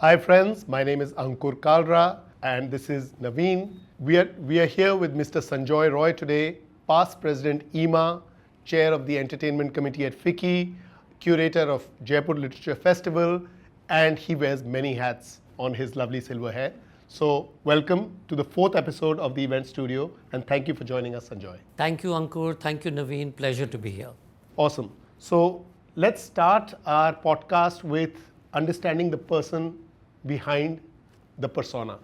Hi friends, my name is Ankur Kalra and this is Naveen. We are here with Mr. Sanjoy Roy today, past President EEMA, Chair of the Entertainment Committee at FICCI, Curator of Jaipur Literature Festival, and he wears many hats on his lovely silver hair. So welcome to the 4th episode of the event studio and thank you for joining us, Sanjoy. Thank you, Ankur. Thank you, Naveen. Pleasure to be here. Awesome. So let's start our podcast with understanding the person behind the persona.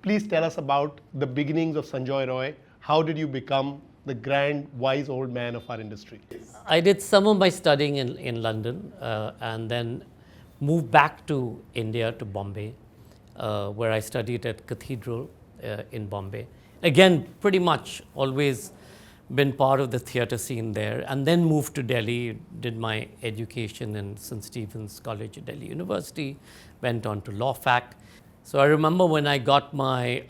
Please tell us about the beginnings of Sanjoy Roy. How did you become the grand, wise old man of our industry? I did some of my studying in London and then moved back to India, to Bombay, where I studied at Cathedral in Bombay. Again, pretty much always been part of the theatre scene there, and then moved to Delhi, did my education in St. Stephen's College at Delhi University, went on to Law Fac. So I remember when I got my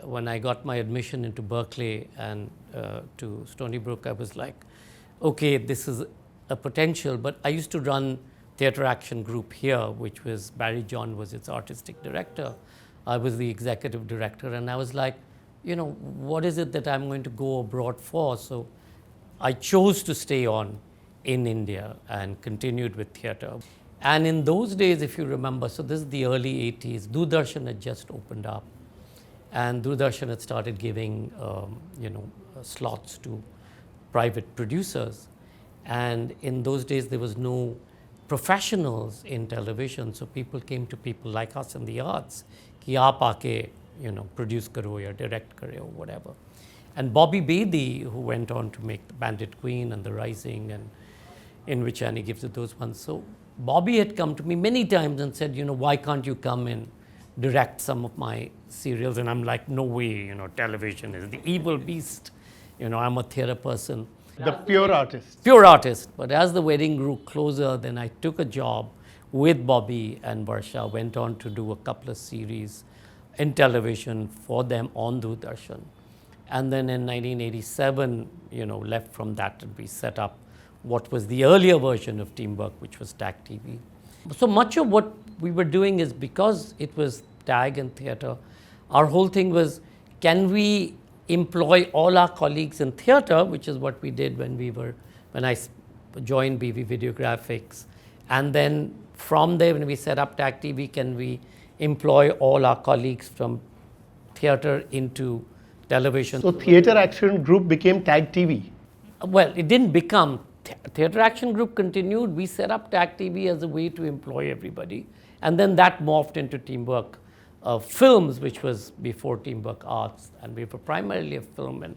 admission into Berkeley and to Stony Brook, I was like, okay, this is a potential. But I used to run Theatre Action Group here, which was Barry John was its artistic director. I was the executive director, and I was like, what is it that I'm going to go abroad for? So I chose to stay on in India and continued with theatre. And in those days, if you remember, so this is the early 80s, Doordarshan had just opened up. And Doordarshan had started giving, slots to private producers. And in those days, there was no professionals in television. So people came to people like us in the arts, ki aap aake, produce karo or direct karo or whatever. And Bobby Bedi, who went on to make The Bandit Queen and The Rising and In Which Annie Gives It Those Ones. So Bobby had come to me many times and said, why can't you come and direct some of my serials? And I'm like, no way, television is the evil beast. I'm a theatre person. The pure artist. Pure artist. But as the wedding grew closer, then I took a job with Bobby and Varsha, went on to do a couple of series in television for them on Doordarshan. And then in 1987, left from that and we set up what was the earlier version of Teamwork, which was TAG TV. So much of what we were doing is because it was TAG and theatre, our whole thing was, can we employ all our colleagues in theatre, which is what we did when I joined BV Videographics. And then from there, when we set up TAG TV, can we employ all our colleagues from theatre into television? So Theatre Action Group became TAG TV. Well, it didn't become. Theatre Action Group continued. We set up TAG TV as a way to employ everybody. And then that morphed into Teamwork Films, which was before Teamwork Arts. And we were primarily a film and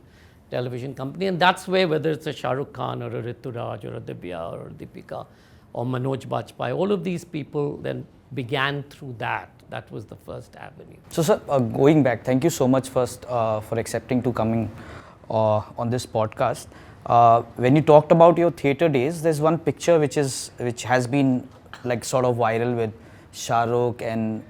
television company. And that's where, whether it's a Shah Rukh Khan or a Ritu Raj or a Divya or a Deepika or Manoj Bajpayee, all of these people then began through that. That was the first avenue. So, sir, going back, thank you so much first for accepting to coming on this podcast. When you talked about your theatre days, there's one picture which has been like sort of viral with Shah Rukh and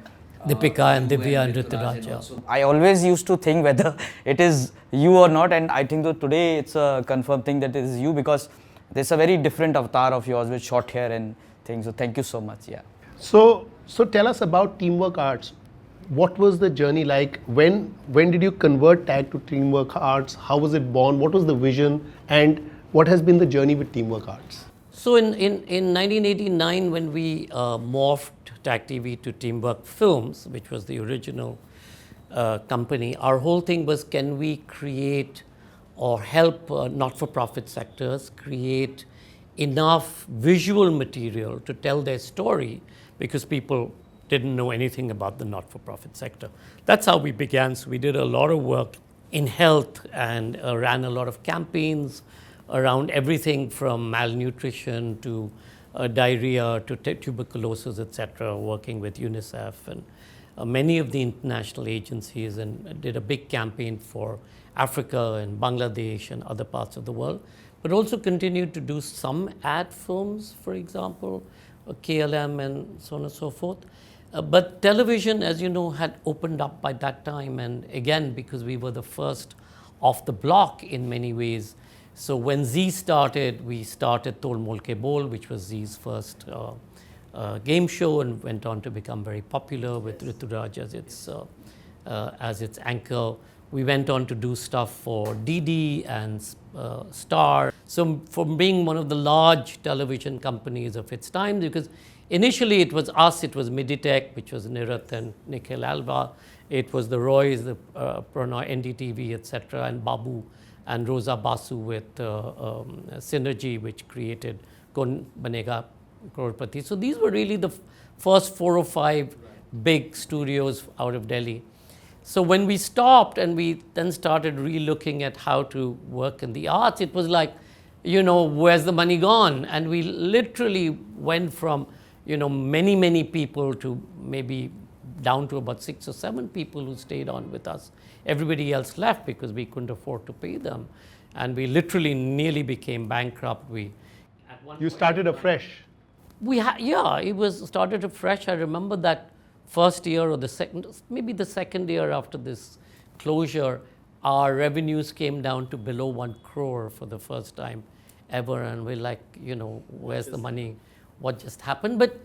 Deepika and Divya and Ritu Raj. I always used to think whether it is you or not, and I think that today it's a confirmed thing that it is you, because there's a very different avatar of yours with short hair and things. So thank you so much. Yeah. So tell us about Teamwork Arts. What was the journey like? When did you convert TAG to Teamwork Arts? How was it born? What was the vision? And what has been the journey with Teamwork Arts? So in 1989, when we morphed TAG TV to Teamwork Films, which was the original company, our whole thing was, can we create or help not-for-profit sectors create enough visual material to tell their story, because people didn't know anything about the not-for-profit sector. That's how we began. So we did a lot of work in health and ran a lot of campaigns around everything from malnutrition to diarrhea to tuberculosis, etc., working with UNICEF and many of the international agencies, and did a big campaign for Africa and Bangladesh and other parts of the world, but also continued to do some ad films, for example, KLM and so on and so forth. But television, as you know, had opened up by that time, and again, because we were the first off the block in many ways. So when Zee started, we started Tol Mol Ke Bol, which was Zee's first game show and went on to become very popular with Rituraj as its anchor. We went on to do stuff for DD and Star. So from being one of the large television companies of its time, because initially it was us, it was Miditech, which was Nirath and Nikhil Alba. It was the Roys, the Pranay, NDTV, etc., and Babu and Rosa Basu with Synergy, which created Kaun Banega Crorepati. So these were really the first 4 or 5 big studios out of Delhi. So when we stopped and we then started re-looking at how to work in the arts, it was like, where's the money gone? And we literally went from, many people to maybe down to about 6 or 7 people who stayed on with us. Everybody else left because we couldn't afford to pay them. And we literally nearly became bankrupt. You started afresh. It was started afresh. I remember that first year or maybe the second year after this closure, our revenues came down to below 1 crore for the first time ever. And we're like, where's the money? What just happened? But,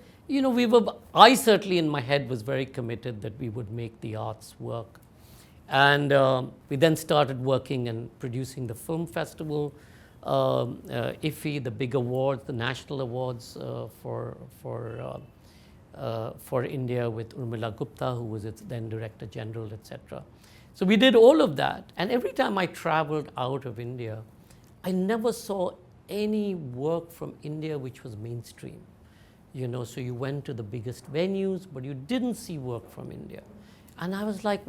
I certainly in my head was very committed that we would make the arts work. And we then started working and producing the film festival, IFFI, the big awards, the national awards for India with Urmila Gupta, who was its then Director General, etc. So we did all of that. And every time I traveled out of India, I never saw any work from India which was mainstream. So you went to the biggest venues, but you didn't see work from India. And I was like,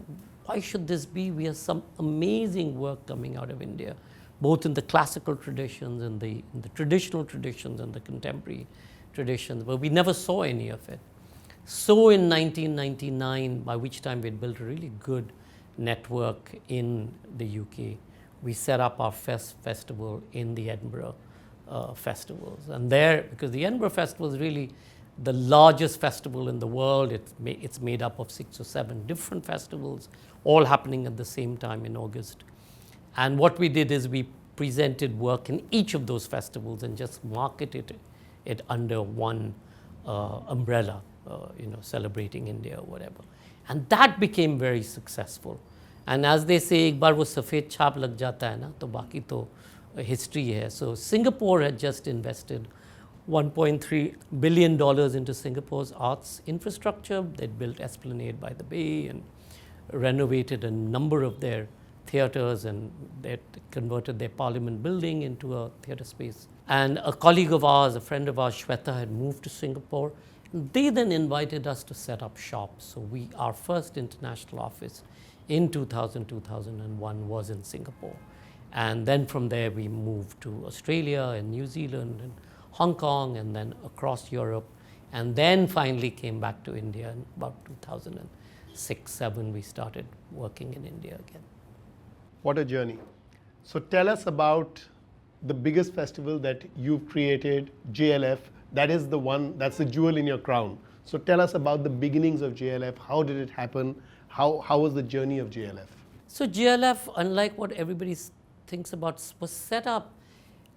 why should this be? We have some amazing work coming out of India, both in the classical traditions and in the traditional traditions and the contemporary traditions, but we never saw any of it. So in 1999, by which time we'd built a really good network in the UK, we set up our festival in the Edinburgh festivals. And there, because the Edinburgh Festival is really the largest festival in the world, it's made up of 6 or 7 different festivals, all happening at the same time in August. And what we did is we presented work in each of those festivals and just marketed it under one umbrella, celebrating India or whatever. And that became very successful. And as they say, एक बार वो सफ़ेद छाप लग जाता है ना, तो बाकी तो history है. So Singapore had just invested $1.3 billion into Singapore's arts infrastructure. They'd built Esplanade by the Bay and renovated a number of their theatres, and they converted their parliament building into a theatre space. And a colleague of ours, a friend of ours, Shweta, had moved to Singapore. They then invited us to set up shop. So our first international office in 2001 was in Singapore. And then from there we moved to Australia and New Zealand and Hong Kong and then across Europe. And then finally came back to India in about 2006-07 we started working in India again. What a journey. So tell us about the biggest festival that you've created, JLF. That is the one, that's the jewel in your crown. So tell us about the beginnings of JLF. How did it happen? How was the journey of JLF? So JLF, unlike what everybody thinks about, was set up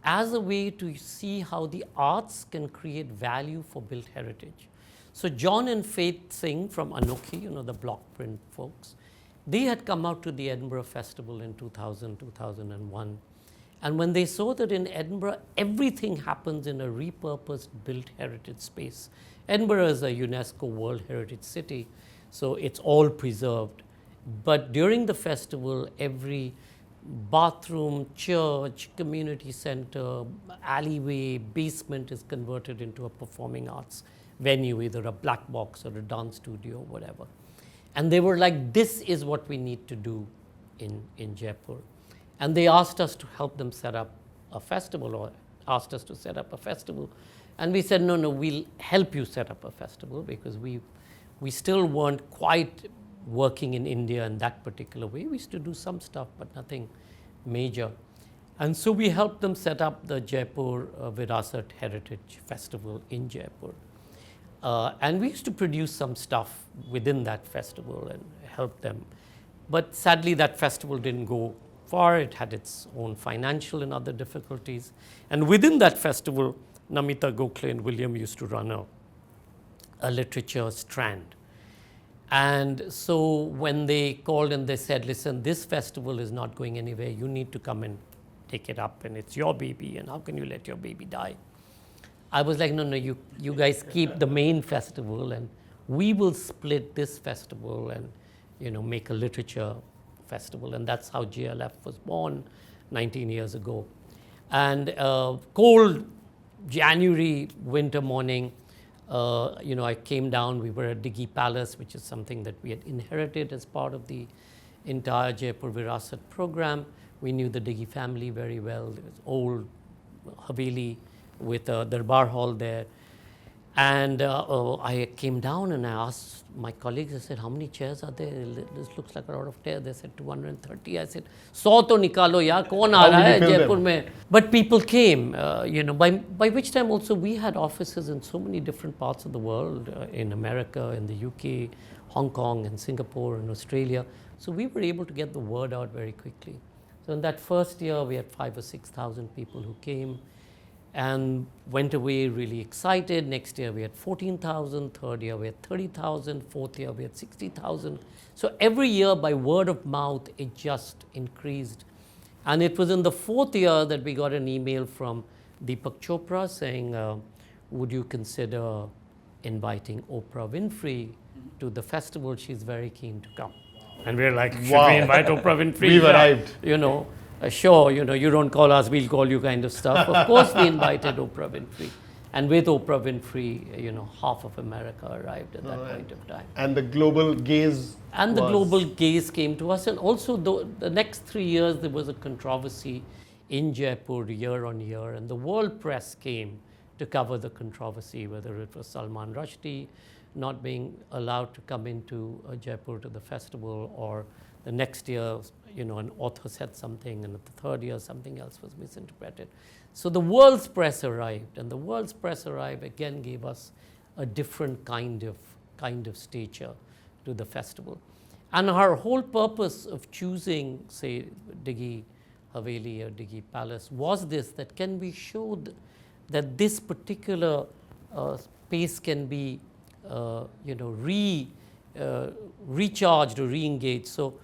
as a way to see how the arts can create value for built heritage. So John and Faith Singh from Anokhi, the block print folks, they had come out to the Edinburgh Festival in 2000, 2001. And when they saw that in Edinburgh, everything happens in a repurposed built heritage space. Edinburgh is a UNESCO World Heritage City, so it's all preserved. But during the festival, every bathroom, church, community center, alleyway, basement is converted into a performing arts venue, either a black box or a dance studio or whatever. And they were like, this is what we need to do in Jaipur. And they asked us to help them set up a festival, or asked us to set up a festival. And we said, no, we'll help you set up a festival, because we still weren't quite working in India in that particular way. We used to do some stuff, but nothing major. And so we helped them set up the Jaipur Virasat Heritage Festival in Jaipur. And we used to produce some stuff within that festival and help them. But sadly, that festival didn't go far. It had its own financial and other difficulties. And within that festival, Namita Gokhale and William used to run a literature strand. And so when they called and they said, listen, this festival is not going anywhere, you need to come and take it up, and it's your baby, and how can you let your baby die? I was like, no, you guys keep the main festival, and we will split this festival and, make a literature festival. And that's how GLF was born 19 years ago. And cold January winter morning, I came down. We were at Diggi Palace, which is something that we had inherited as part of the entire Jaipur Virasat program. We knew the Diggi family very well. There was old Haveli with a Darbar hall there. And I came down and I asked my colleagues, I said, how many chairs are there? This looks like a lot of chairs. They said 230. I said, 100 to nikalo yaar, kaun aa raha hai Jaipur mein? But people came, by which time also we had offices in so many different parts of the world, in America, in the UK, Hong Kong, and Singapore, and Australia. So we were able to get the word out very quickly. So in that first year, we had 5,000 or 6,000 people who came and went away really excited. Next year we had 14,000, third year we had 30,000, fourth year we had 60,000. So every year by word of mouth it just increased. And it was in the fourth year that we got an email from Deepak Chopra saying, would you consider inviting Oprah Winfrey to the festival? She's very keen to come. And we're like, should we invite Oprah Winfrey? We've arrived. Sure, you don't call us, we'll call you kind of stuff. Of course, we invited Oprah Winfrey. And with Oprah Winfrey, half of America arrived at that point of time. And the global gaze. And the global gaze came to us. And also, the next 3 years, there was a controversy in Jaipur year on year. And the world press came to cover the controversy, whether it was Salman Rushdie not being allowed to come into Jaipur to the festival, or the next year, an author said something, and the third year something else was misinterpreted. So the world's press arrived, and the world's press arrived again gave us a different kind of stature to the festival. And our whole purpose of choosing, say, Diggi Haveli or Diggi Palace was this, that can we show that this particular space can be recharged or re-engaged. So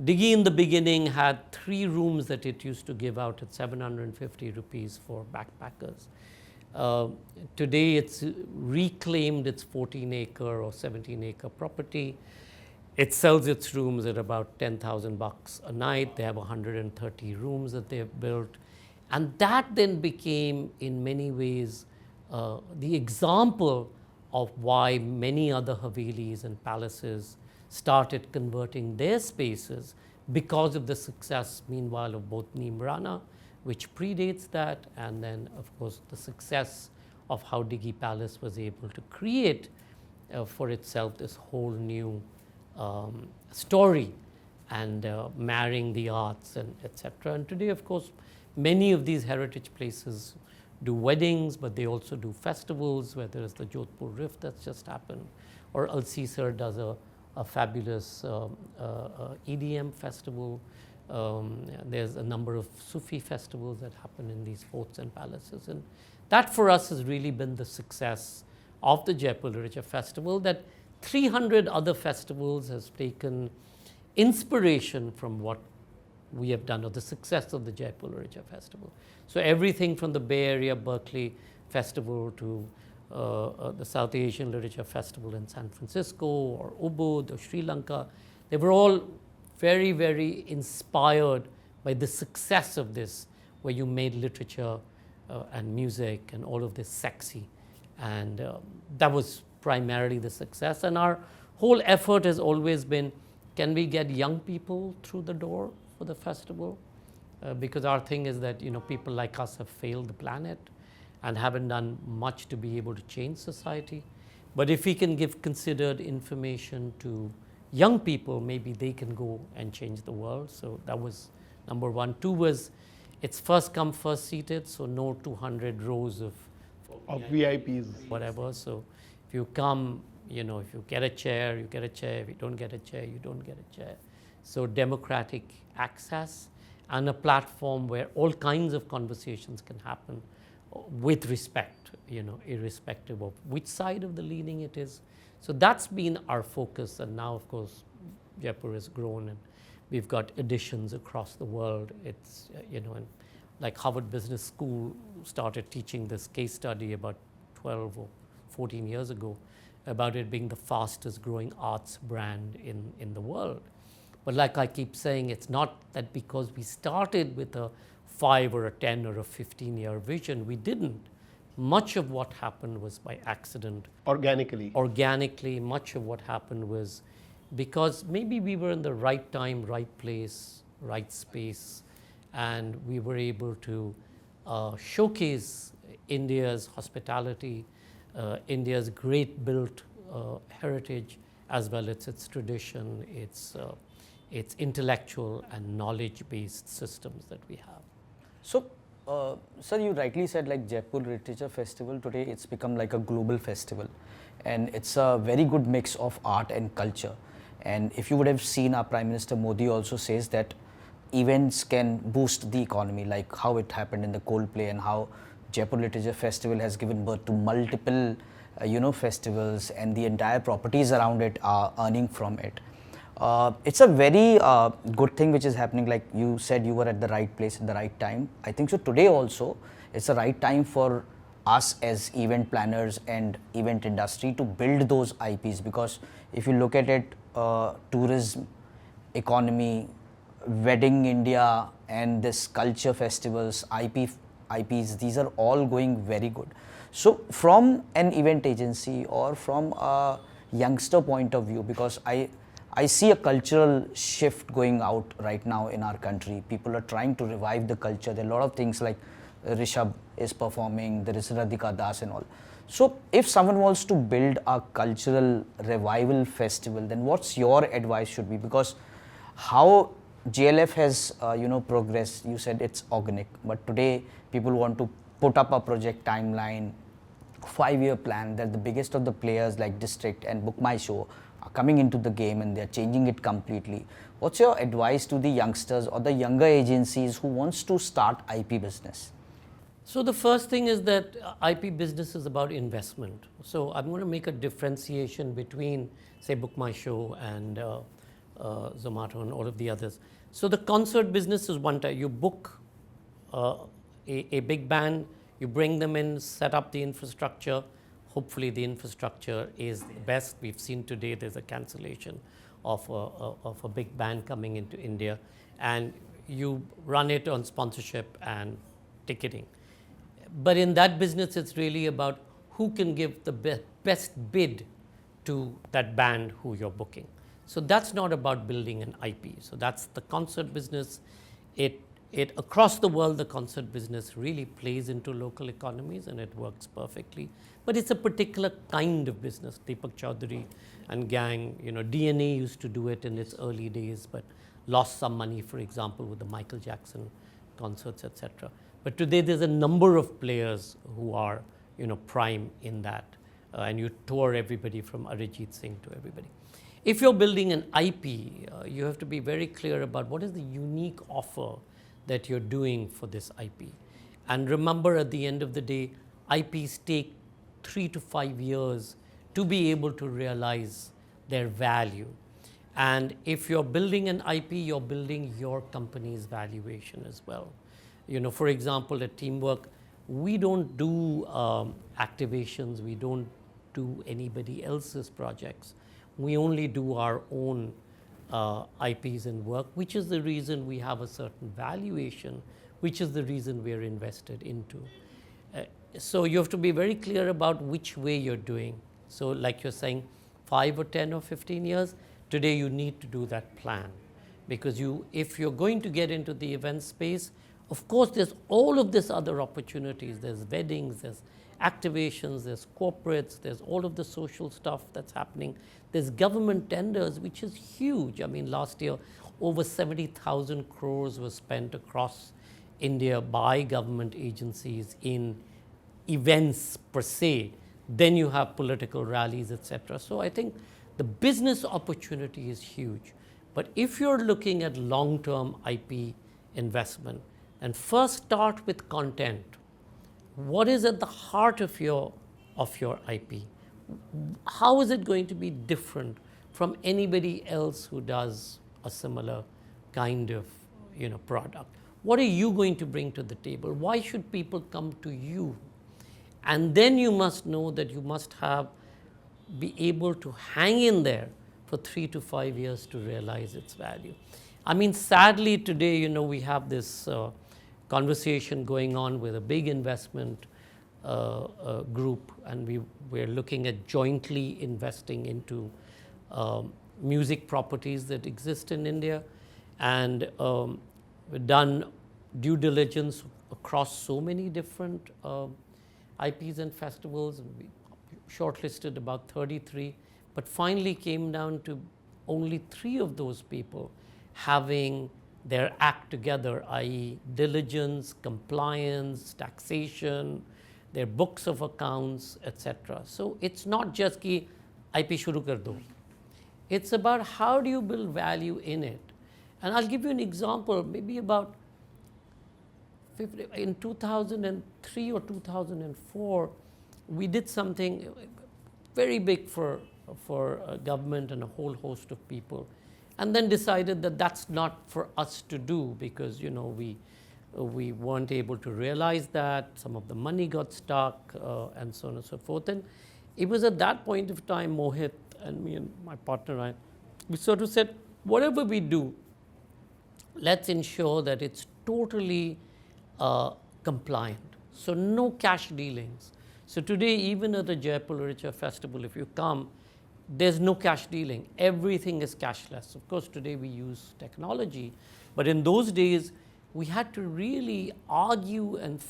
Diggi in the beginning had 3 rooms that it used to give out at 750 rupees for backpackers. Today it's reclaimed its 14-acre or 17-acre property. It sells its rooms at about 10,000 bucks a night. They have 130 rooms that they've built. And that then became, in many ways, the example of why many other Havelis and palaces started converting their spaces because of the success, meanwhile, of both Neem Rana, which predates that, and then, of course, the success of how Diggi Palace was able to create for itself this whole new story, and marrying the arts and etc. And today, of course, many of these heritage places do weddings, but they also do festivals, whether it's the Jodhpur Rift that's just happened, or Alcesar does a fabulous EDM festival. There's a number of Sufi festivals that happen in these forts and palaces. And that for us has really been the success of the Jaipur Literature Festival, that 300 other festivals has taken inspiration from what we have done, or the success of the Jaipur Literature Festival. So everything from the Bay Area Berkeley Festival to the South Asian Literature Festival in San Francisco, or Ubud, or Sri Lanka, they were all very, very inspired by the success of this, where you made literature and music and all of this sexy. And that was primarily the success. And our whole effort has always been, can we get young people through the door for the festival? Because our thing is that people like us have failed the planet and haven't done much to be able to change society. But if we can give considered information to young people, maybe they can go and change the world. So that was number one. 2 was, it's first come, first seated, so no 200 rows of VIPs. Whatever. So if you come, if you get a chair, you get a chair. If you don't get a chair, you don't get a chair. So democratic access and a platform where all kinds of conversations can happen with respect. irrespective of which side of the leaning it is. So that's been our focus, and now, of course, Jaipur has grown and we've got editions across the world. It's, and like Harvard Business School started teaching this case study about 12 or 14 years ago about it being the fastest growing arts brand in the world. But like I keep saying, it's not that because we started with a 5 or a 10 or a 15-year vision, we didn't. Much of what happened was by accident. Organically, much of what happened was because maybe we were in the right time, right place, right space, and we were able to showcase India's hospitality, India's great built heritage, as well as its tradition, its intellectual and knowledge-based systems that we have. So, sir, you rightly said like Jaipur Literature Festival today, it's become like a global festival, and it's a very good mix of art and culture. And if you would have seen, our Prime Minister Modi also says that events can boost the economy, like how it happened in the Coldplay and how Jaipur Literature Festival has given birth to multiple festivals, and the entire properties around it are earning from it. It's a very good thing which is happening. Like you said, you were at the right place at the right time. I think so today also it's the right time for us as event planners and event industry to build those IPs, because if you look at it, tourism, economy, wedding India, and this culture festivals, IPs, these are all going very good. So from an event agency or from a youngster point of view, because I see a cultural shift going out right now in our country. People are trying to revive the culture. There are a lot of things like Rishabh is performing, there is Radhika Das and all. So if someone wants to build a cultural revival festival, then what's your advice should be? Because how JLF has progressed, you said it's organic, but today people want to put up a project timeline, 5-year plan, that the biggest of the players like District and Book My Show are coming into the game and they're changing it completely. What's your advice to the youngsters or the younger agencies who wants to start IP business? So the first thing is that IP business is about investment. So I'm going to make a differentiation between, say, Book My Show and Zomato and all of the others. So the concert business is one type. You book a big band, you bring them in, set up the infrastructure. Hopefully the infrastructure is the best. We've seen today there's a cancellation of a big band coming into India, and you run it on sponsorship and ticketing. But in that business, it's really about who can give the best bid to that band who you're booking. So that's not about building an IP. So that's the concert business. It across the world, the concert business really plays into local economies and it works perfectly. But it's a particular kind of business. Deepak Chaudhary and gang, DNA used to do it in its early days, but lost some money, for example, with the Michael Jackson concerts, etc. But today there's a number of players who are, prime in that, and you tour everybody from Arijit Singh to everybody. If you're building an IP, you have to be very clear about what is the unique offer that you're doing for this IP. And remember, at the end of the day, IPs take 3 to 5 years to be able to realize their value. And if you're building an IP, you're building your company's valuation as well. For example, at Teamwork, we don't do activations, we don't do anybody else's projects. We only do our own IPs and work, which is the reason we have a certain valuation, which is the reason we're invested into. So you have to be very clear about which way you're doing. So like you're saying, 5 or 10 or 15 years, today you need to do that plan. Because if you're going to get into the event space, of course there's all of this other opportunities. There's weddings, there's activations, there's corporates, there's all of the social stuff that's happening. There's government tenders, which is huge. I mean, last year, over 70,000 crores was spent across India by government agencies in events per se. Then you have political rallies, etc. So I think the business opportunity is huge. But if you're looking at long-term IP investment, and first start with content. what is at the heart of your IP? How is it going to be different from anybody else who does a similar kind of product? What are you going to bring to the table? Why should people come to you? And then you must know that you must be able to hang in there for 3 to 5 years to realize its value. I mean, sadly today, we have this conversation going on with a big investment group, and we're looking at jointly investing into music properties that exist in India, and we've done due diligence across so many different IPs and festivals. We shortlisted about 33, but finally came down to only 3 of those people having their act together, i.e. diligence, compliance, taxation, their books of accounts, etc. So it's not just ki IP shuru kar do. It's about how do you build value in it. And I'll give you an example, maybe about in 2003 or 2004, we did something very big for government and a whole host of people, and then decided that that's not for us to do because we weren't able to realize that. Some of the money got stuck and so on and so forth. And it was at that point of time, Mohit and me and my partner, we sort of said, whatever we do, let's ensure that it's totally compliant. So no cash dealings. So today, even at the Jaipur Literature Festival, if you come, there's no cash dealing. Everything is cashless. Of course, today we use technology, but in those days, we had to really argue and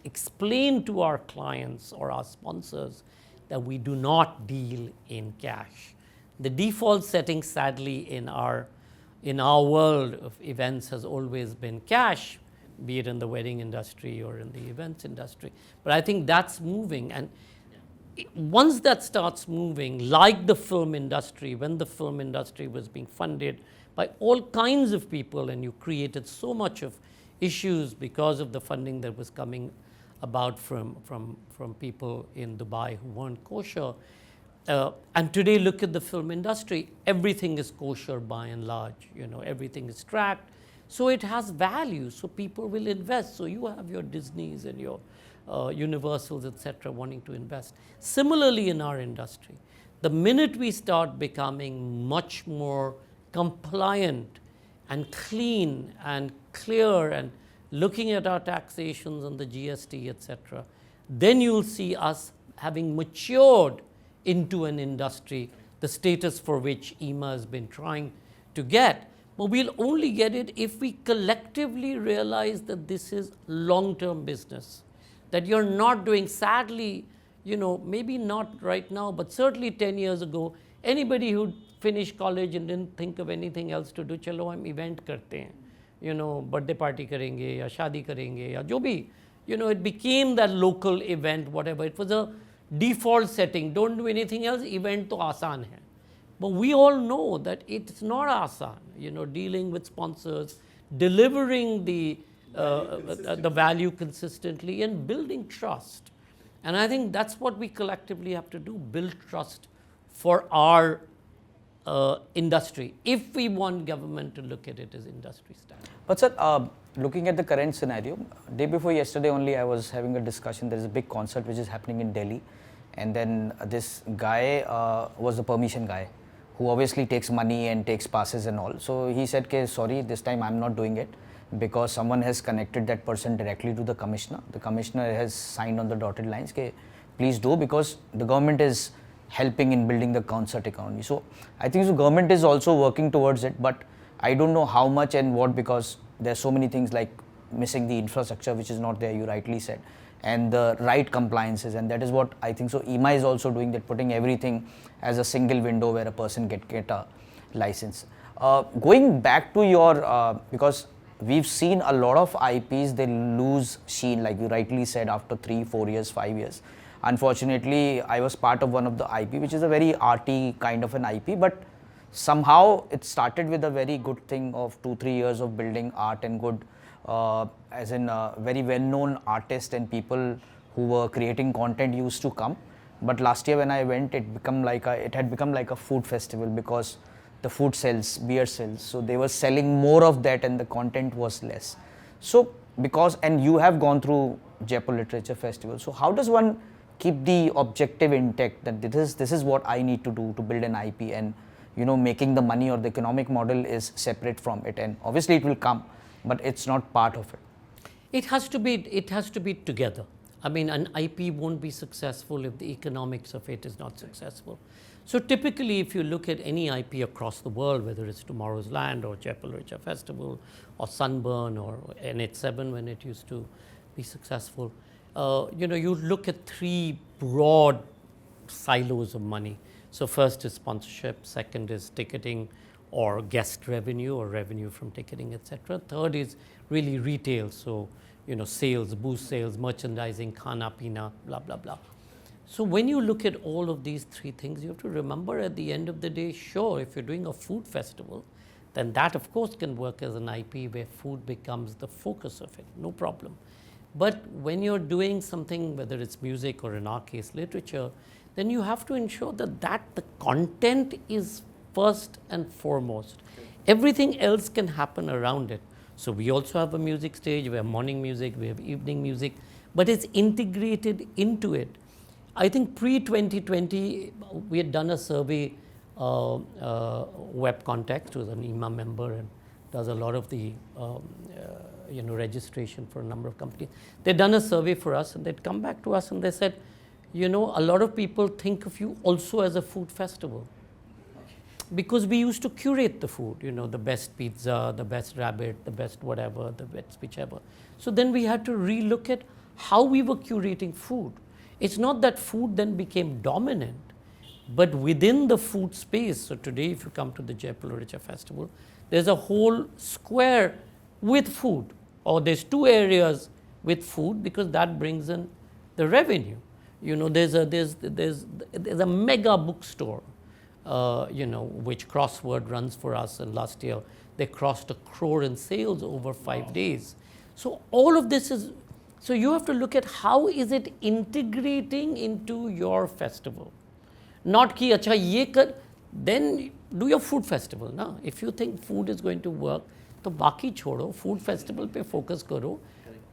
explain to our clients or our sponsors that we do not deal in cash. The default setting, sadly, in our world of events has always been cash, be it in the wedding industry or in the events industry. But I think that's moving. And once that starts moving, like the film industry, when the film industry was being funded by all kinds of people, and you created so much of issues because of the funding that was coming about from people in Dubai who weren't kosher. And today, look at the film industry. Everything is kosher by and large. Everything is tracked. So it has value. So people will invest. So you have your Disneys and your Universals, etc., wanting to invest. Similarly, in our industry, the minute we start becoming much more compliant and clean and clear and looking at our taxations and the GST, etc., then you'll see us having matured into an industry, the status for which EEMA has been trying to get. But we'll only get it if we collectively realize that this is long-term business, that you're not doing, sadly, maybe not right now, but certainly 10 years ago, anybody who finished college and didn't think of anything else to do, chalo hum event karte hain, birthday party karenge, ya shadi karenge, ya jo bhi, it became that local event, whatever. It was a default setting, don't do anything else, event to aasan hai. But we all know that it's not aasan, dealing with sponsors, delivering the value consistently and building trust. And I think that's what we collectively have to do, build trust for our industry, if we want government to look at it as industry standard. But sir, looking at the current scenario, day before yesterday only I was having a discussion. There is a big concert which is happening in Delhi, and then this guy was the permission guy, who obviously takes money and takes passes and all. So he said, okay, sorry, this time I'm not doing it because someone has connected that person directly to the commissioner. The commissioner has signed on the dotted lines, okay, please do, because the government is helping in building the concert economy. So I think the government is also working towards it, but I don't know how much and what, because there's so many things like missing the infrastructure, which is not there, you rightly said, and the right compliances, and that is what I think so EEMA is also doing, that putting everything as a single window where a person get a license. Going back to your, because we've seen a lot of IPs, they lose sheen, like you rightly said, after 3, 4 years, 5 years. Unfortunately, I was part of one of the IP, which is a very arty kind of an IP, but somehow it started with a very good thing of 2, 3 years of building art and good as in very well-known artists and people who were creating content used to come. But last year when I went, it had become like a food festival, because the food sells, beer sells. So they were selling more of that and the content was less. So and you have gone through Jaipur Literature Festival. So how does one keep the objective intact, that this is what I need to do to build an IP, and making the money or the economic model is separate from it, and obviously it will come, but it's not part of it. It has to be together. I mean, an IP won't be successful if the economics of it is not successful. So typically, if you look at any IP across the world, whether it's Tomorrow's Land or Jaipur Literature Festival or Sunburn or NH7 when it used to be successful, you look at three broad silos of money. So first is sponsorship, second is ticketing or guest revenue or revenue from ticketing, etc. Third is really retail, so sales, booth sales, merchandising, khana pina, blah blah blah. So when you look at all of these three things, you have to remember at the end of the day, sure, if you're doing a food festival, then that of course can work as an IP where food becomes the focus of it, no problem. But when you're doing something, whether it's music or in our case literature, then you have to ensure that the content is first and foremost. Everything else can happen around it. So we also have a music stage, we have morning music, we have evening music, but it's integrated into it. I think pre-2020, we had done a survey, Web Context, who's an EEMA member and does a lot of the registration for a number of companies. They'd done a survey for us and they'd come back to us and they said, a lot of people think of you also as a food festival. Because we used to curate the food, the best pizza, the best rabbit, the best whatever, the best whichever. So then we had to relook at how we were curating food. It's not that food then became dominant, but within the food space. So today, if you come to the Jaipur Literature Festival, there's a whole square with food, or there's two areas with food, because that brings in the revenue. There's a mega bookstore, which Crossword runs for us, and last year they crossed 1 crore in sales over 5 days. So all of this is, so you have to look at how is it integrating into your festival. Not ki acha ye kar, then do your food festival. Na? If you think food is going to work, to baki chodo, food festival pe focus karo.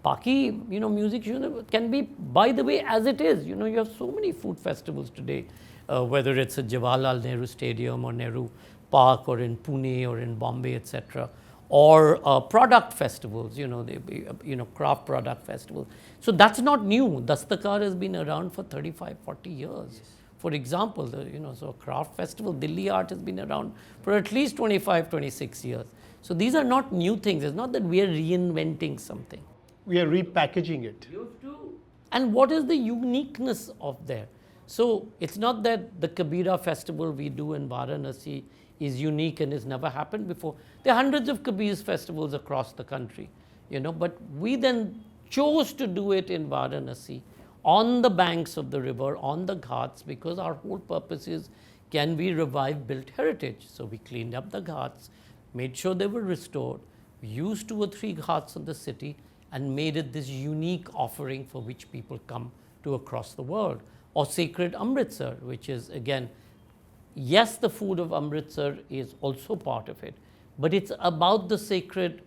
Baki, music can be, by the way, as it is. You have so many food festivals today, whether it's at Jawaharlal Nehru Stadium or Nehru Park or in Pune or in Bombay, etc. Or product festivals, craft product festivals. So that's not new. Dastakar has been around for 35, 40 years. Yes. For example, so a craft festival, Delhi Art has been around for at least 25, 26 years. So these are not new things. It's not that we are reinventing something. We are repackaging it. You have to. And what is the uniqueness of there? So it's not that the Kabira festival we do in Varanasi is unique and has never happened before. There are hundreds of Kabir's festivals across the country, but we then chose to do it in Varanasi on the banks of the river, on the ghats, because our whole purpose is, can we revive built heritage? So we cleaned up the ghats, made sure they were restored, used 2 or 3 ghats in the city, and made it this unique offering for which people come to across the world. Or sacred Amritsar, which is again, yes, the food of Amritsar is also part of it, but it's about the sacred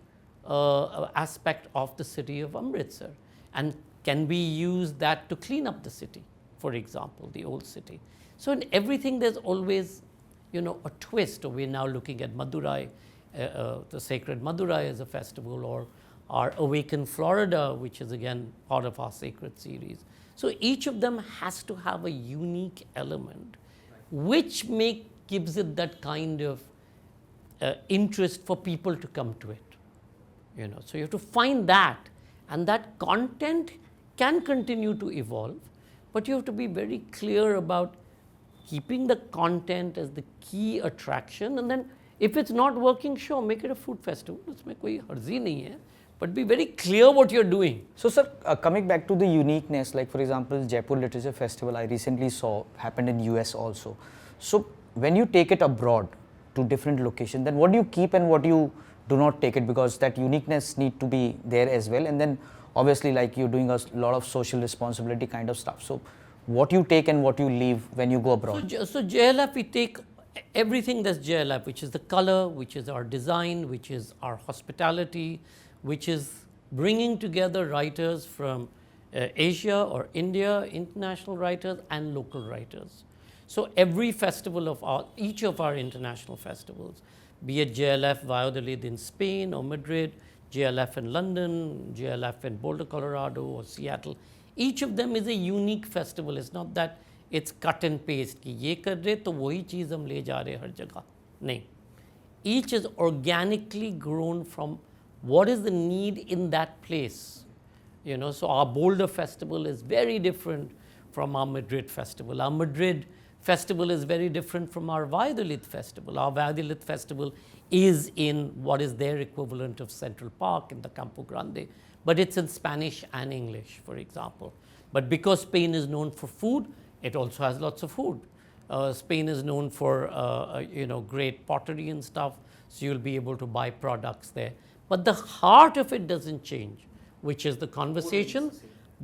aspect of the city of Amritsar. And can we use that to clean up the city, for example, the old city? So in everything, there's always, a twist. Or we're now looking at Madurai, the sacred Madurai as a festival, or our Awaken Florida, which is again part of our sacred series. So each of them has to have a unique element, which gives it that kind of interest for people to come to it. So you have to find that, and that content can continue to evolve, but you have to be very clear about keeping the content as the key attraction, and then if it's not working, sure, make it a food festival. Usme koi harzi nahi hai. But be very clear what you're doing. So sir, coming back to the uniqueness, like for example, Jaipur Literature Festival I recently saw happened in US also. So when you take it abroad to different locations, then what do you keep and what do you do not take it, because that uniqueness need to be there as well. And then obviously like you're doing a lot of social responsibility kind of stuff. So what you take and what you leave when you go abroad? So JLF, we take everything that's JLF, which is the color, which is our design, which is our hospitality, which is bringing together writers from Asia or India, international writers and local writers. So every festival of each of our international festivals, be it JLF Valladolid in Spain or Madrid, JLF in London, JLF in Boulder, Colorado or Seattle, each of them is a unique festival. It's not that it's cut and paste कि ये कर रहे तो वही चीज़ हम ले जा रहे हर जगह नहीं. Each is organically grown from what is the need in that place. You know, so our Boulder festival is very different from our Madrid festival. Our Madrid festival is very different from our Valladolid festival. Our Valladolid festival is in what is their equivalent of Central Park in the Campo Grande, but it's in Spanish and English, for example. But because Spain is known for food, it also has lots of food. Spain is known for great pottery and stuff, so you'll be able to buy products there. But the heart of it doesn't change, which is the conversation,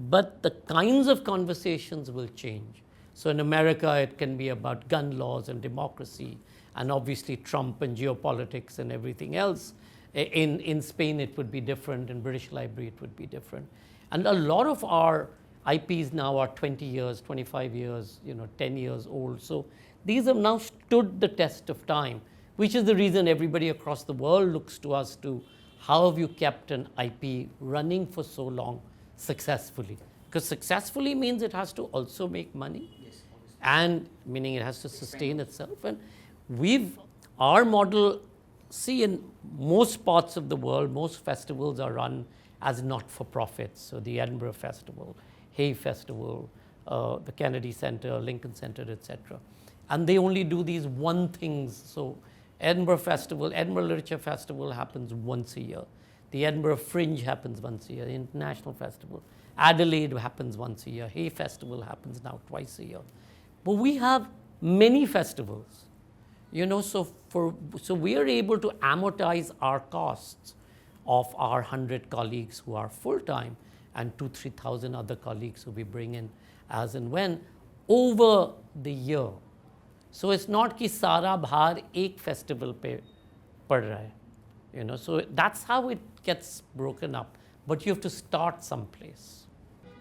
but the kinds of conversations will change. So in America, it can be about gun laws and democracy, and obviously Trump and geopolitics and everything else. In Spain, it would be different. In British Library, it would be different. And a lot of our IPs now are 20 years, 25 years, 10 years old. So these have now stood the test of time, which is the reason everybody across the world looks to us to how have you kept an IP running for so long successfully? Because successfully means it has to also make money, and meaning it has to sustain itself. And our model, see, in most parts of the world, most festivals are run as not-for-profits. So the Edinburgh Festival, Hay Festival, the Kennedy Center, Lincoln Center, etc. And they only do these one things. So Edinburgh Literature Festival happens once a year. The Edinburgh Fringe happens once a year. The International Festival. Adelaide happens once a year. Hay Festival happens now twice a year. But we have many festivals, so we are able to amortize our costs of our 100 colleagues who are full-time and 2,000-3,000 other colleagues who we bring in as and when over the year. So it's not कि सारा भार एक festival पे पड़ रहा है, So that's how it gets broken up. But you have to start someplace.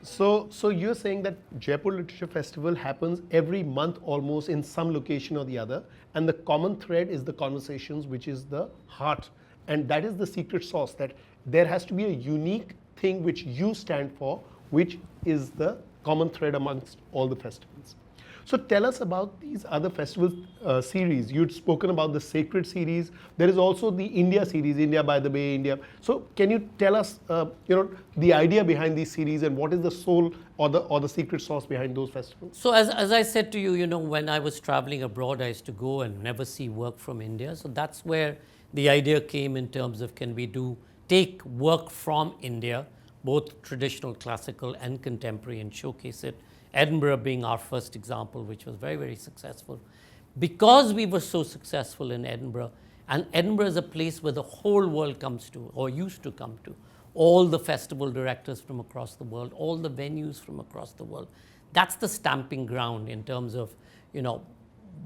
So you're saying that Jaipur Literature Festival happens every month almost in some location or the other, and the common thread is the conversations, which is the heart, and that is the secret sauce, that there has to be a unique thing which you stand for, which is the common thread amongst all the festivals. So tell us about these other festival series. You'd spoken about the Sacred series. There is also the India series, India by the Bay, India. So can you tell us, the idea behind these series and what is the soul or the secret sauce behind those festivals? So as I said to you, when I was traveling abroad, I used to go and never see work from India. So that's where the idea came in terms of can we take work from India, both traditional, classical and contemporary, and showcase it. Edinburgh being our first example, which was very, very successful. Because we were so successful in Edinburgh, and Edinburgh is a place where the whole world comes to, or used to come to, all the festival directors from across the world, all the venues from across the world. That's the stamping ground in terms of,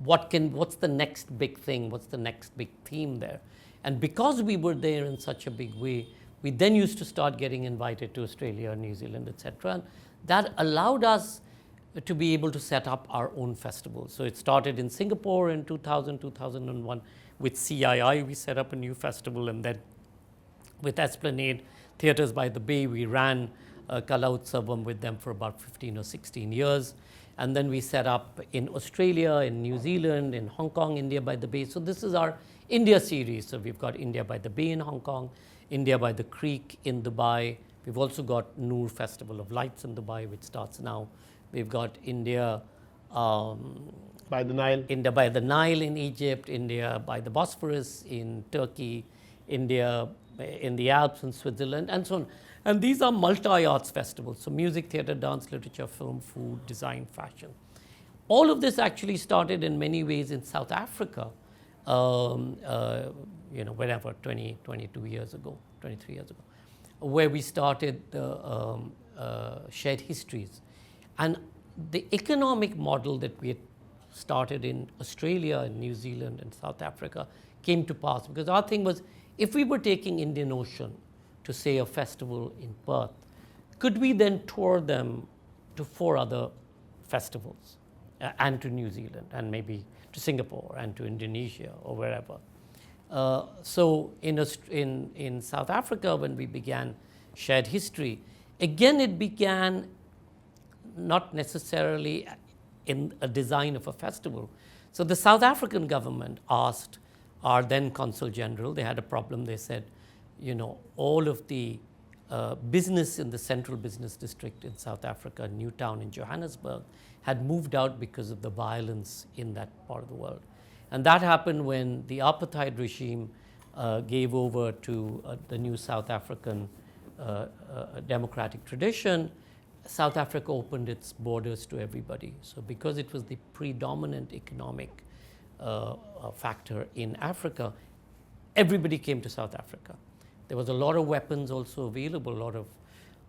what's the next big thing, what's the next big theme there. And because we were there in such a big way, we then used to start getting invited to Australia, New Zealand, etc. And that allowed us to be able to set up our own festival. So it started in Singapore in 2000, 2001. With CII, we set up a new festival, and then with Esplanade Theatres by the Bay, we ran Kala Utsavam with them for about 15 or 16 years. And then we set up in Australia, in New Zealand, in Hong Kong, India by the Bay. So this is our India series. So we've got India by the Bay in Hong Kong, India by the Creek in Dubai. We've also got Noor Festival of Lights in Dubai, which starts now. We've got India by the Nile. India by the Nile in Egypt, India by the Bosphorus in Turkey, India in the Alps in Switzerland, and so on. And these are multi-arts festivals, so music, theatre, dance, literature, film, food, design, fashion. All of this actually started in many ways in South Africa, whenever, 20, 22 years ago, 23 years ago, where we started the shared histories. And the economic model that we had started in Australia and New Zealand and South Africa came to pass, because our thing was, if we were taking Indian Ocean to, say, a festival in Perth, could we then tour them to 4 other festivals and to New Zealand and maybe to Singapore and to Indonesia or wherever? So in South Africa, when we began shared history, again it began not necessarily in a design of a festival. So the South African government asked our then Consul General, they had a problem, they said, all of the business in the central business district in South Africa, Newtown in Johannesburg, had moved out because of the violence in that part of the world. And that happened when the apartheid regime gave over to the new South African democratic tradition. South Africa opened its borders to everybody. So because it was the predominant economic factor in Africa, everybody came to South Africa. There was a lot of weapons also available, a lot of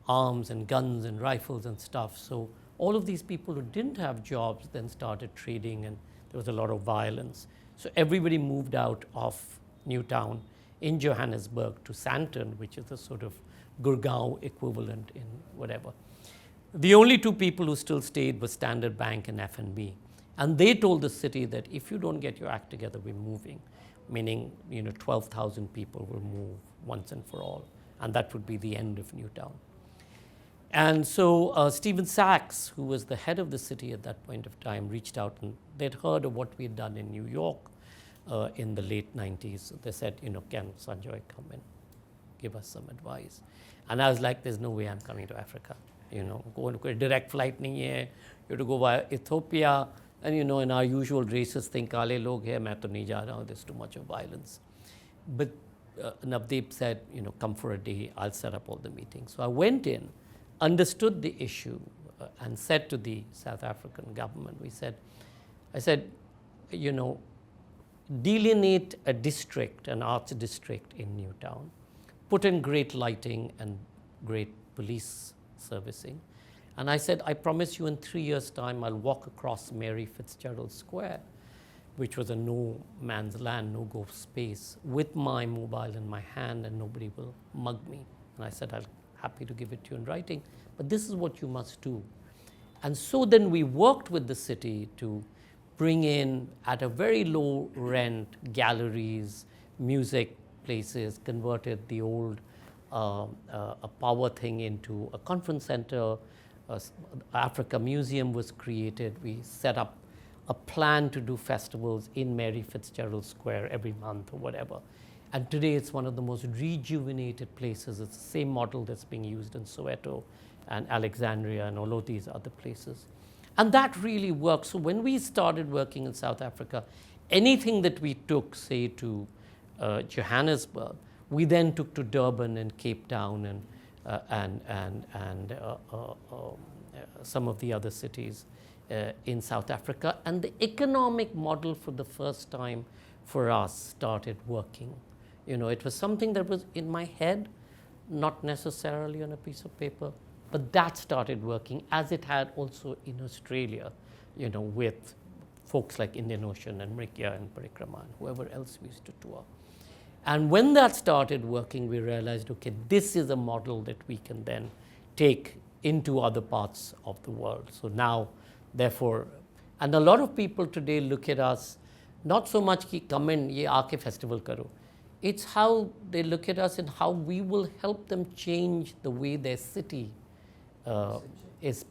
arms and guns and rifles and stuff. So all of these people who didn't have jobs then started trading, and there was a lot of violence. So everybody moved out of Newtown in Johannesburg to Sandton, which is a sort of Gurgaon equivalent in whatever. The only 2 people who still stayed were Standard Bank and FNB. And they told the city that if you don't get your act together, we're moving. Meaning, 12,000 people will move once and for all. And that would be the end of Newtown. And so Stephen Sachs, who was the head of the city at that point of time, reached out, and they'd heard of what we had done in New York in the late 90s. So they said, can Sanjoy come and give us some advice? And I was like, there's no way I'm coming to Africa. Going to a direct flight nahi hai. You have to go via Ethiopia. And in our usual racist thing, kaale log hai, main to nahi ja raha hu, there's too much of violence. But Navdeep said, come for a day, I'll set up all the meetings. So I went in, understood the issue, and said to the South African government, I said, delineate a district, an arts district in Newtown, put in great lighting and great police servicing. And I said, I promise you in 3 years' time, I'll walk across Mary Fitzgerald Square, which was a no man's land, no go space, with my mobile in my hand, and nobody will mug me. And I said, I'm happy to give it to you in writing, but this is what you must do. And so then we worked with the city to bring in, at a very low rent, galleries, music places, converted the old a power thing into a conference center. Africa Museum was created. We set up a plan to do festivals in Mary Fitzgerald Square every month or whatever. And today it's one of the most rejuvenated places. It's the same model that's being used in Soweto and Alexandria and all of these other places. And that really works. So when we started working in South Africa, anything that we took, say, to Johannesburg, we then took to Durban and Cape Town and some of the other cities in South Africa. And the economic model for the first time for us started working. It was something that was in my head, not necessarily on a piece of paper, but that started working, as it had also in Australia, with folks like Indian Ocean and Mrikya and Parikrama and whoever else we used to tour. And when that started working, we realized, okay, this is a model that we can then take into other parts of the world. So now, therefore, and a lot of people today look at us, not so much ki come in, ye aake festival karo. It's how they look at us and how we will help them change the way their city is.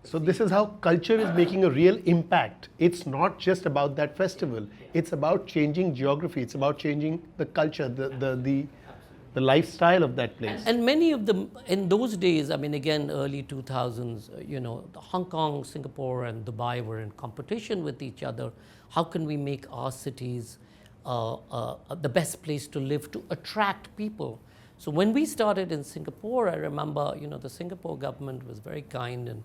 So this is how culture is making a real impact. It's not just about that festival. It's about changing geography. It's about changing the culture, the lifestyle of that place. And many of them, in those days, I mean, again, early 2000s, Hong Kong, Singapore, and Dubai were in competition with each other. How can we make our cities the best place to live, to attract people? So when we started in Singapore, I remember, the Singapore government was very kind, and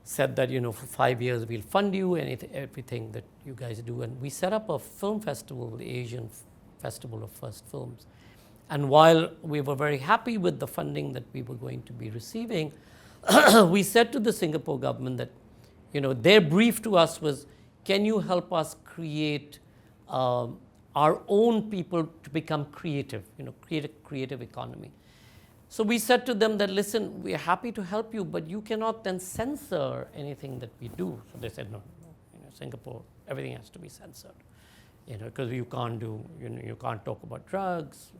said that, for 5 years we'll fund you, everything that you guys do. And we set up a film festival, the Asian Festival of First Films. And while we were very happy with the funding that we were going to be receiving, we said to the Singapore government that, their brief to us was, can you help us create our own people to become creative, create a creative economy. So we said to them that, listen, we are happy to help you, but you cannot then censor anything that we do. So they said, no, Singapore, everything has to be censored, because you can't do, you can't talk about drugs,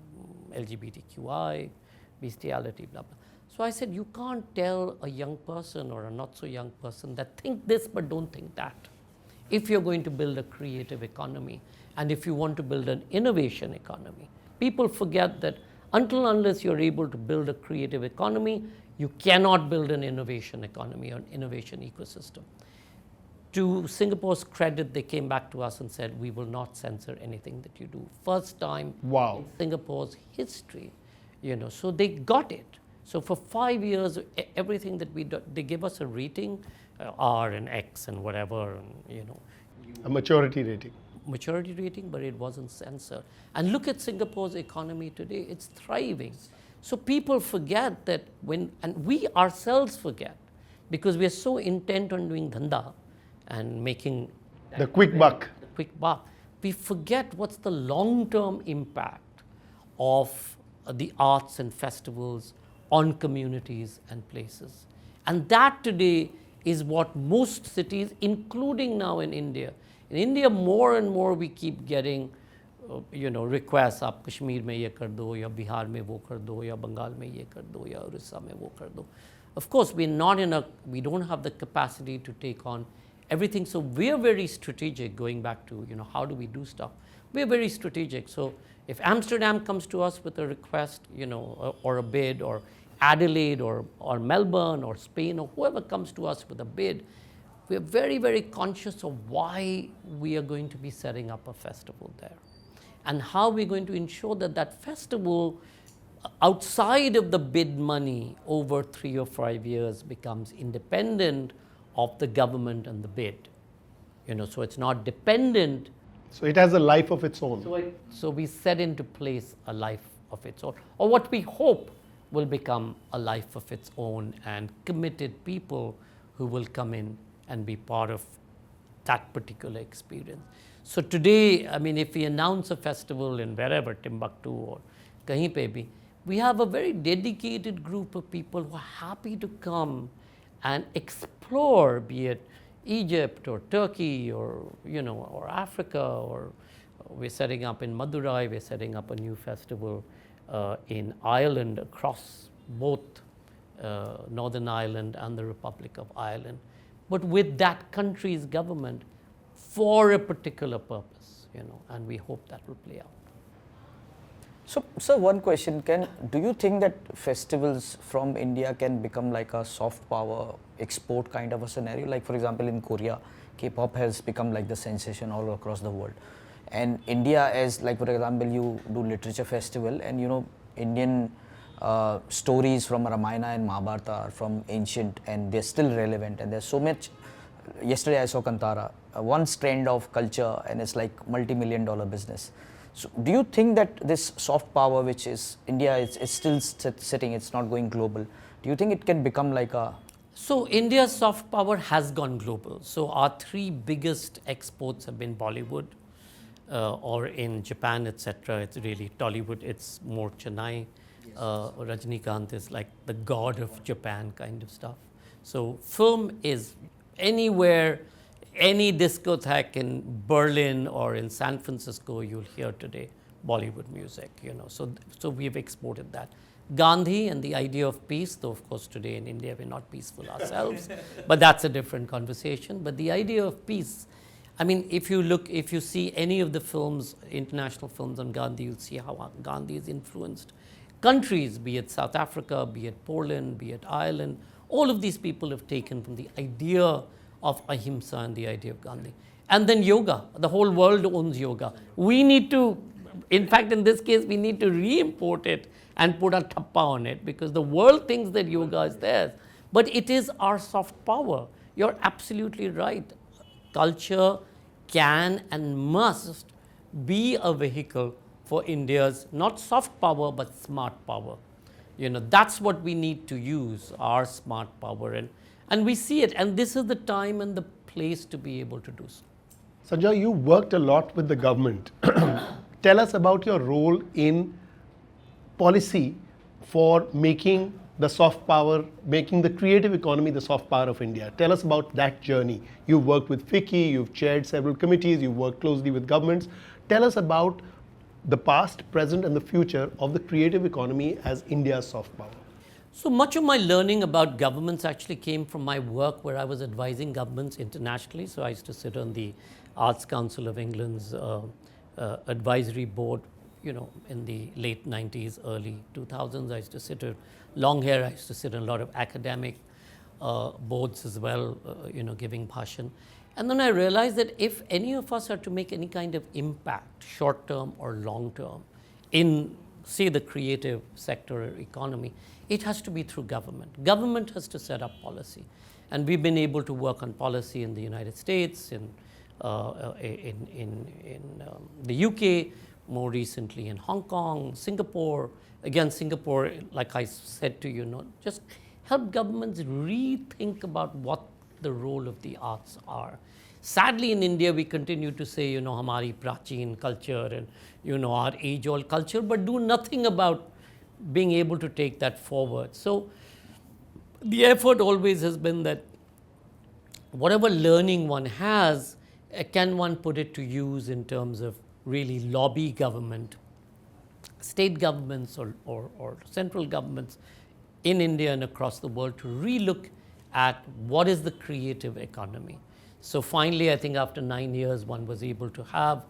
LGBTQI, bestiality, blah, blah. So I said, you can't tell a young person or a not so young person that think this but don't think that. If you're going to build a creative economy and if you want to build an innovation economy, people forget that unless you're able to build a creative economy, you cannot build an innovation economy or an innovation ecosystem. To Singapore's credit, they came back to us and said, we will not censor anything that you do. First time in Singapore's history, so they got it. So for 5 years, everything that we do, they give us a rating, R and X and whatever, and, A maturity rating. Maturity rating, but it wasn't censored. And look at Singapore's economy today, it's thriving. So people forget that and we ourselves forget, because we are so intent on doing dhanda and making the quick buck. The quick buck. We forget what's the long-term impact of the arts and festivals on communities and places. And that today is what most cities, including now in India, more and more we keep getting, requests, aap Kashmir mein ye kar do, ya Bihar mein wo kar do, ya Bengal mein ye kar do, ya Orissa mein wo kar do. Of course, we don't have the capacity to take on everything. So we're very strategic, going back to, how do we do stuff? We're very strategic. So if Amsterdam comes to us with a request, or a bid, or Adelaide or Melbourne or Spain or whoever comes to us with a bid, we're very, very conscious of why we are going to be setting up a festival there and how we're going to ensure that that festival, outside of the bid money over 3 or 5 years, becomes independent of the government and the bid. So it's not dependent. So it has a life of its own. So we set into place a life of its own, or what we hope will become a life of its own, and committed people who will come in and be part of that particular experience. So today, if we announce a festival in wherever, Timbuktu or kahin pe bhi, we have a very dedicated group of people who are happy to come and explore, be it Egypt or Turkey or, or Africa, or we're setting up in Madurai, we're setting up a new festival in Ireland, across both Northern Ireland and the Republic of Ireland, but with that country's government for a particular purpose, and we hope that will play out. So one question, do you think that festivals from India can become like a soft power export kind of a scenario? Like, for example, in Korea, K-pop has become like the sensation all across the world. And India, as like, for example, you do literature festival, and Indian stories from Ramayana and Mahabharata are from ancient, and they're still relevant, and there's so much. Yesterday I saw Kantara, one strand of culture, and it's like multi-million-dollar business. So do you think that this soft power, which is India, is still sitting, it's not going global, do you think it can become like a... So India's soft power has gone global. So our 3 biggest exports have been Bollywood, or in Japan, etc. It's really Tollywood, it's more Chennai. Rajnikant is like the god of Japan kind of stuff. So film is anywhere, any discotheque in Berlin or in San Francisco, you'll hear today Bollywood music, So we've exported that. Gandhi and the idea of peace, though of course today in India we're not peaceful ourselves, but that's a different conversation. But the idea of peace, if you see any of the films, international films on Gandhi, you'll see how Gandhi has influenced countries, be it South Africa, be it Poland, be it Ireland. All of these people have taken from the idea of ahimsa and the idea of Gandhi. And then yoga, the whole world owns yoga. We need to, in fact, in this case, we need to re-import it and put a thappa on it, because the world thinks that yoga is theirs, but it is our soft power. you're absolutely right. Culture can and must be a vehicle for India's not soft power but smart power. That's what we need to use, our smart power, and we see it, and this is the time and the place to be able to do so. Sanjoy, you worked a lot with the government. Tell us about your role in policy for making the soft power, making the creative economy the soft power of India. Tell us about that journey. You've worked with FICCI, you've chaired several committees, you've worked closely with governments. Tell us about the past, present, and the future of the creative economy as India's soft power. So much of my learning about governments actually came from my work where I was advising governments internationally. So I used to sit on the Arts Council of England's advisory board, in the late 90s, early 2000s. I used to sit on long hair. I used to sit on a lot of academic boards as well, giving bhashan. And then I realized that if any of us are to make any kind of impact, short term or long term, in, say, the creative sector or economy, it has to be through government. Government has to set up policy. And we've been able to work on policy in the United States, in the UK, more recently in Hong Kong, Singapore. Again, Singapore, like I said to you, just help governments rethink about what the role of the arts are. Sadly, in India, we continue to say, hamari prachin culture and, our age-old culture, but do nothing about being able to take that forward. So the effort always has been that whatever learning one has, can one put it to use in terms of really lobby government, state governments or central governments in India and across the world to relook at what is the creative economy. So finally, I think after 9 years, one was able to have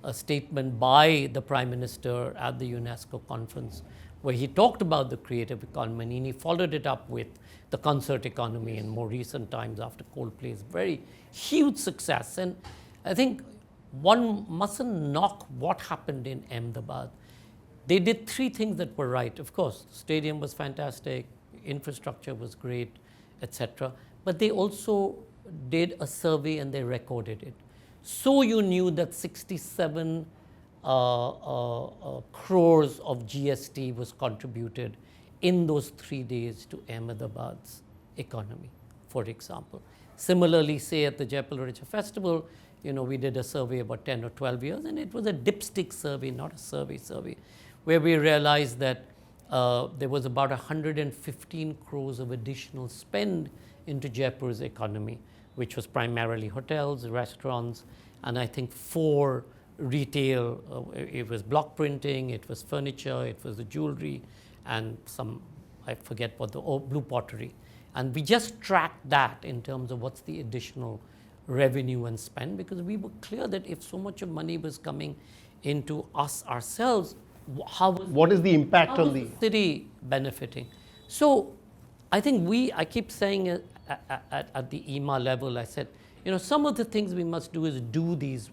a statement by the Prime Minister at the UNESCO conference where he talked about the creative economy, and he followed it up with the concert economy in more recent times after Coldplay's very huge success. And I think one mustn't knock what happened in Ahmedabad. They did three things that were right. Of course, the stadium was fantastic, infrastructure was great, etc. But they also did a survey and they recorded it. So you knew that 67 crores of GST was contributed in those 3 days to Ahmedabad's economy, for example. Similarly, say at the Jaipur Literature Festival, we did a survey about 10 or 12 years, and it was a dipstick survey, not a survey, where we realized that there was about 115 crores of additional spend into Jaipur's economy, which was primarily hotels, restaurants, and I think 4 retail. It was block printing, it was furniture, it was the jewelry, and some, I forget what, the blue pottery. And we just tracked that in terms of what's the additional revenue and spend, because we were clear that if so much of money was coming into us ourselves, what is the impact on the city benefiting? So I think I keep saying at the EEMA level, I said, some of the things we must do is do these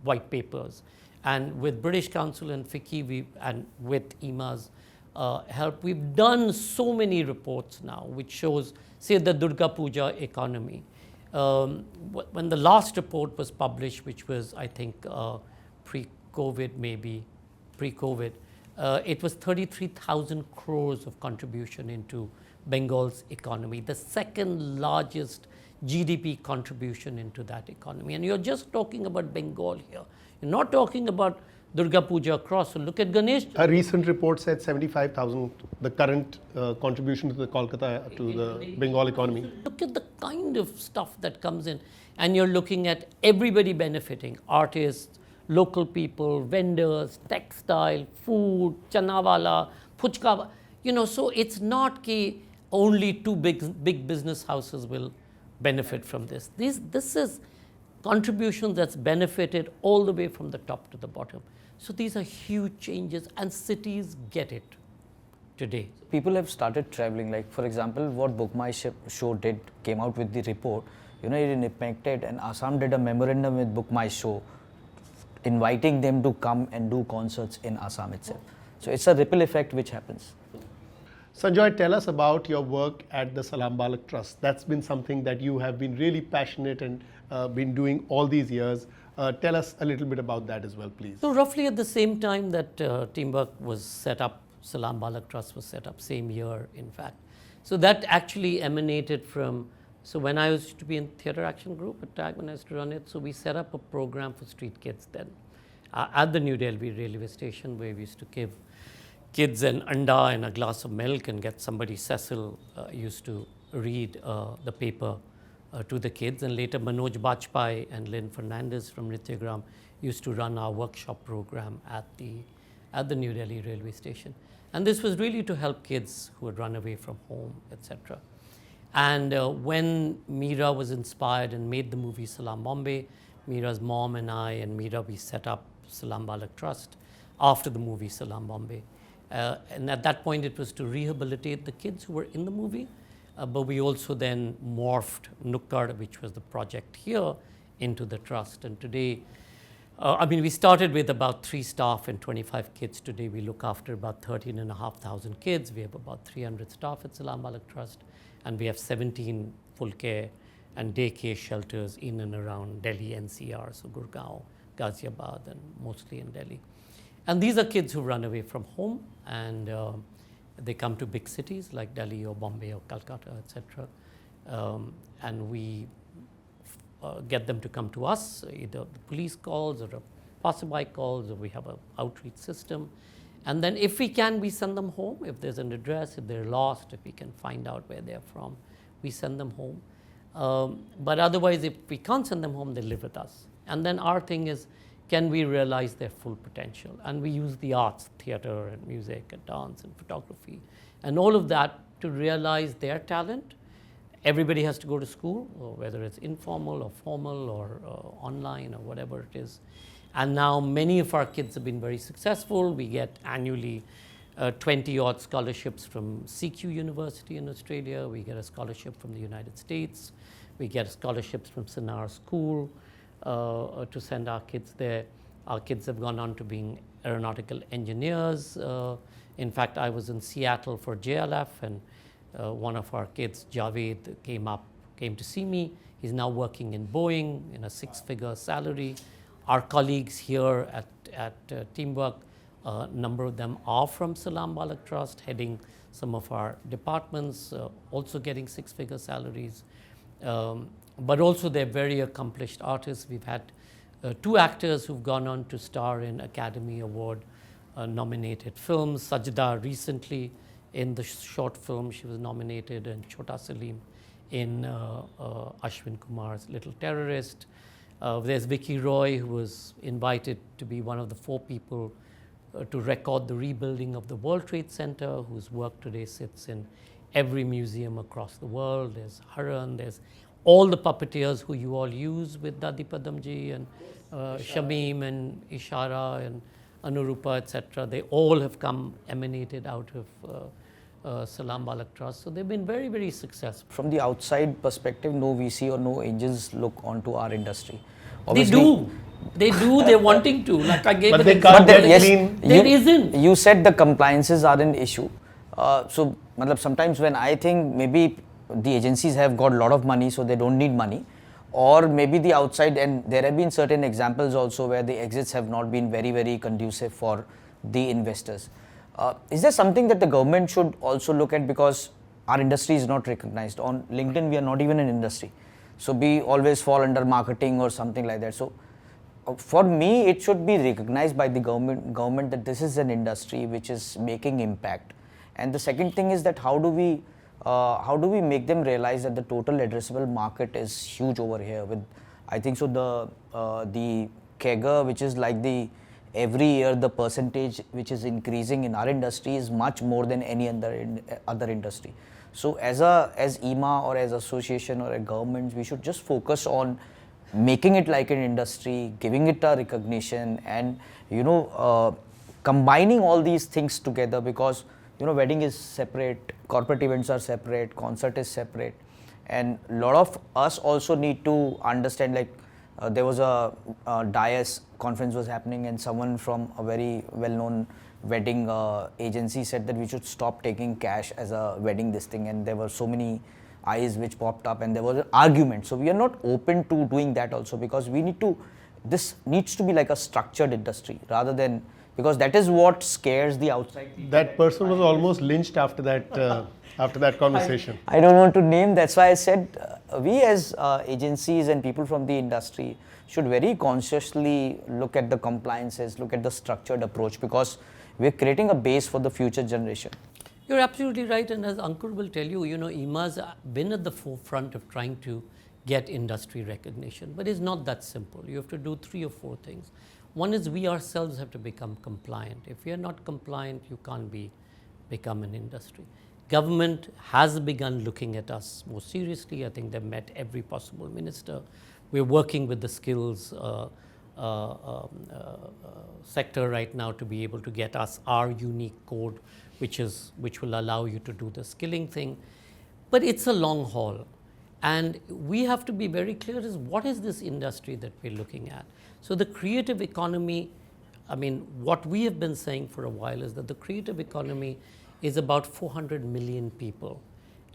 white papers. And with British Council and FICCI, and with EEMA's help, we've done so many reports now, which shows, say, the Durga Puja economy. When the last report was published, which was, I think, pre-COVID, it was 33,000 crores of contribution into Bengal's economy, the second largest GDP contribution into that economy. And you're just talking about Bengal here. You're not talking about Durga Puja across. So look at Ganesh. A recent report said 75,000, the current contribution to the Kolkata, to the Bengal economy. Look at the kind of stuff that comes in. And you're looking at everybody benefiting, artists, local people, vendors, textile, food, chanawala, puchka. So it's not ki only 2 big business houses will benefit from this. This is contribution that's benefited all the way from the top to the bottom. So these are huge changes, and cities get it today. People have started traveling. Like, for example, what Book My Show came out with the report, it impacted, and Assam did a memorandum with Book My Show, inviting them to come and do concerts in Assam itself. So it's a ripple effect which happens. Sanjoy, tell us about your work at the Salam Balak Trust. That's been something that you have been really passionate and been doing all these years. Tell us a little bit about that as well, please. So roughly at the same time that Teamwork was set up, Salam Balak Trust was set up, same year in fact. So that actually emanated from, so when I used to be in Theatre Action Group at TAG, when I used to run it, so we set up a program for street kids then at the New Delhi railway station, where we used to give kids an anda and a glass of milk and get somebody, Cecil used to read the paper to the kids, and later Manoj Bajpai and Lynn Fernandez from Nityagram used to run our workshop program at the New Delhi railway station. And this was really to help kids who had run away from home, etc. And when Meera was inspired and made the movie Salam Bombay, Meera's mom and I and Meera, we set up Salam Balak Trust after the movie Salam Bombay. And at that point, it was to rehabilitate the kids who were in the movie, but we also then morphed Nukkad, which was the project here, into the trust. And today, we started with about 3 staff and 25 kids. Today, we look after about 13,500 kids. We have about 300 staff at Salam Balak Trust, and we have 17 full care and daycare shelters in and around Delhi NCR, so Gurgaon, Ghaziabad, and mostly in Delhi. And these are kids who run away from home, and they come to big cities like Delhi or Bombay or Calcutta, etc. And we get them to come to us, either the police calls or a passerby calls, or we have an outreach system. And then if we can, we send them home. If there's an address, if they're lost, if we can find out where they're from, we send them home. But otherwise, if we can't send them home, they live with us. And then our thing is, can we realize their full potential? And we use the arts, theater and music and dance and photography and all of that to realize their talent. Everybody has to go to school, or whether it's informal or formal or online or whatever it is. And now many of our kids have been very successful. We get annually 20-odd scholarships from CQ University in Australia. We get a scholarship from the United States. We get scholarships from Sinar School to send our kids there. Our kids have gone on to being aeronautical engineers. In fact, I was in Seattle for JLF, and one of our kids, Javed, came to see me. He's now working in Boeing in a 6-figure salary. Our colleagues here at Teamwork, a number of them are from Salam Balak Trust, heading some of our departments, also getting 6-figure salaries. But also they're very accomplished artists. We've had 2 actors who've gone on to star in Academy Award nominated films. Sajda recently in the short film, she was nominated, and Chota Salim in Ashwin Kumar's Little Terrorist. There's Vicky Roy, who was invited to be one of the 4 people to record the rebuilding of the World Trade Center, whose work today sits in every museum across the world. There's Haran, there's all the puppeteers who you all use with Dadi Padamji and Shamim and Ishara and Anurupa, etc. They all have emanated out of Salam Balak Trust. So they've been very, very successful. From the outside perspective, no VC or no angels look onto our industry. They do, they're wanting to. Like I gave but an they example. can't get clean. There isn't. You said the compliances are an issue. So sometimes when I think maybe the agencies have got a lot of money, so they don't need money, or maybe the outside, and there have been certain examples also where the exits have not been very, very conducive for the investors. Is there something that the government should also look at, because our industry is not recognized? On LinkedIn, we are not even an industry. So we always fall under marketing or something like that. So for me, it should be recognized by the government that this is an industry which is making impact. And the second thing is that how do we make them realize that the total addressable market is huge over here? With, I think so, the CAGR, which is like every year the percentage which is increasing in our industry is much more than any other industry. So as EEMA or as association or a government, we should just focus on making it like an industry, giving it a recognition, and combining all these things together, because wedding is separate, corporate events are separate, concert is separate, and a lot of us also need to understand, like there was a Dias conference was happening, and someone from a very well-known wedding agency said that we should stop taking cash as a wedding this thing, and there were so many eyes which popped up, and there was an argument. So we are not open to doing that also, because we need to, this needs to be like a structured industry rather than, because that is what scares the outside people. That person was almost lynched after that conversation. I don't want to name, that's why I said we as agencies and people from the industry should very consciously look at the compliances, look at the structured approach, because we're creating a base for the future generation. You're absolutely right, and as Ankur will tell you, EEMA's been at the forefront of trying to get industry recognition, but it's not that simple. You have to do 3 or 4 things. One is we ourselves have to become compliant. If we are not compliant, you can't become an industry. Government has begun looking at us more seriously. I think they've met every possible minister. We're working with the skills sector right now to be able to get us our unique code, which will allow you to do the skilling thing. But it's a long haul. And we have to be very clear as what is this industry that we're looking at. So the creative economy, I mean, what we have been saying for a while is that the creative economy is about 400 million people,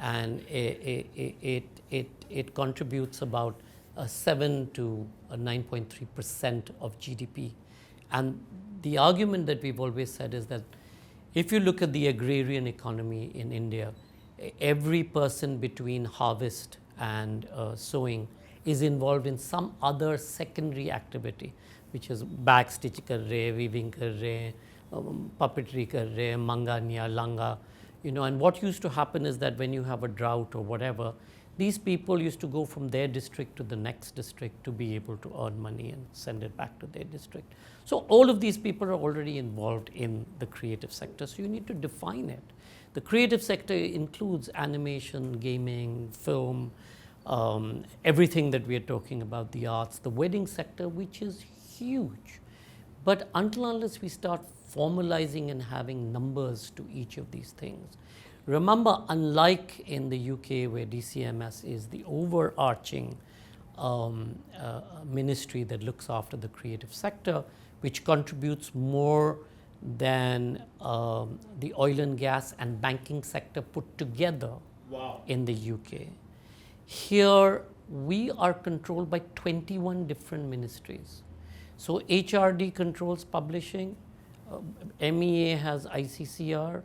and it contributes about 7 to 9.3% of GDP. And the argument that we've always said is that if you look at the agrarian economy in India, every person between harvest and sowing is involved in some other secondary activity, which is bag stitch kar rahe, weaving kar rahe, puppetry kar rahe, mangania, langa, and what used to happen is that when you have a drought or whatever, these people used to go from their district to the next district to be able to earn money and send it back to their district. So all of these people are already involved in the creative sector, so you need to define it. The creative sector includes animation, gaming, film, everything that we are talking about, the arts, the wedding sector, which is huge. But until unless we start formalizing and having numbers to each of these things. Remember, unlike in the UK where DCMS is the overarching ministry that looks after the creative sector, which contributes more than the oil and gas and banking sector put together in the UK. Here, we are controlled by 21 different ministries. So HRD controls publishing, MEA has ICCR,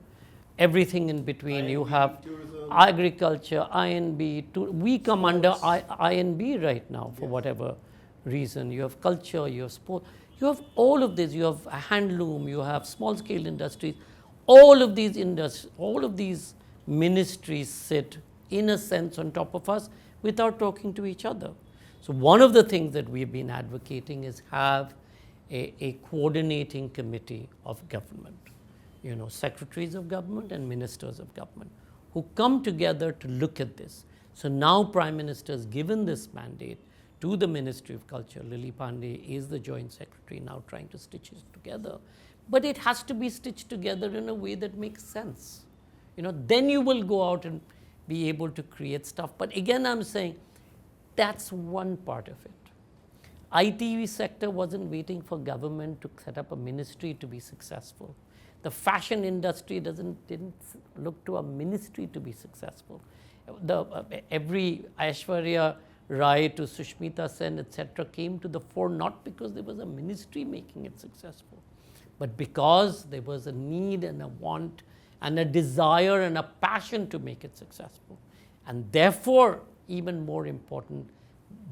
everything in between. You have tourism, agriculture, INB. We come under INB right now for whatever reason. You have culture, you have sport, you have all of this. You have handloom, you have small scale industries. All of these ministries sit in a sense on top of us without talking to each other. So one of the things that we've been advocating is have a coordinating committee of government, secretaries of government and ministers of government who come together to look at this. So now Prime Minister has given this mandate to the Ministry of Culture. Lily Pandey is the Joint Secretary now trying to stitch it together. But it has to be stitched together in a way that makes sense. Then you will go out and be able to create stuff. But again, I'm saying that's one part of it. IT sector wasn't waiting for government to set up a ministry to be successful. The fashion industry didn't look to a ministry to be successful. Every Aishwarya Rai to Sushmita Sen, etc., came to the fore not because there was a ministry making it successful, but because there was a need and a want and a desire and a passion to make it successful. And therefore, even more important,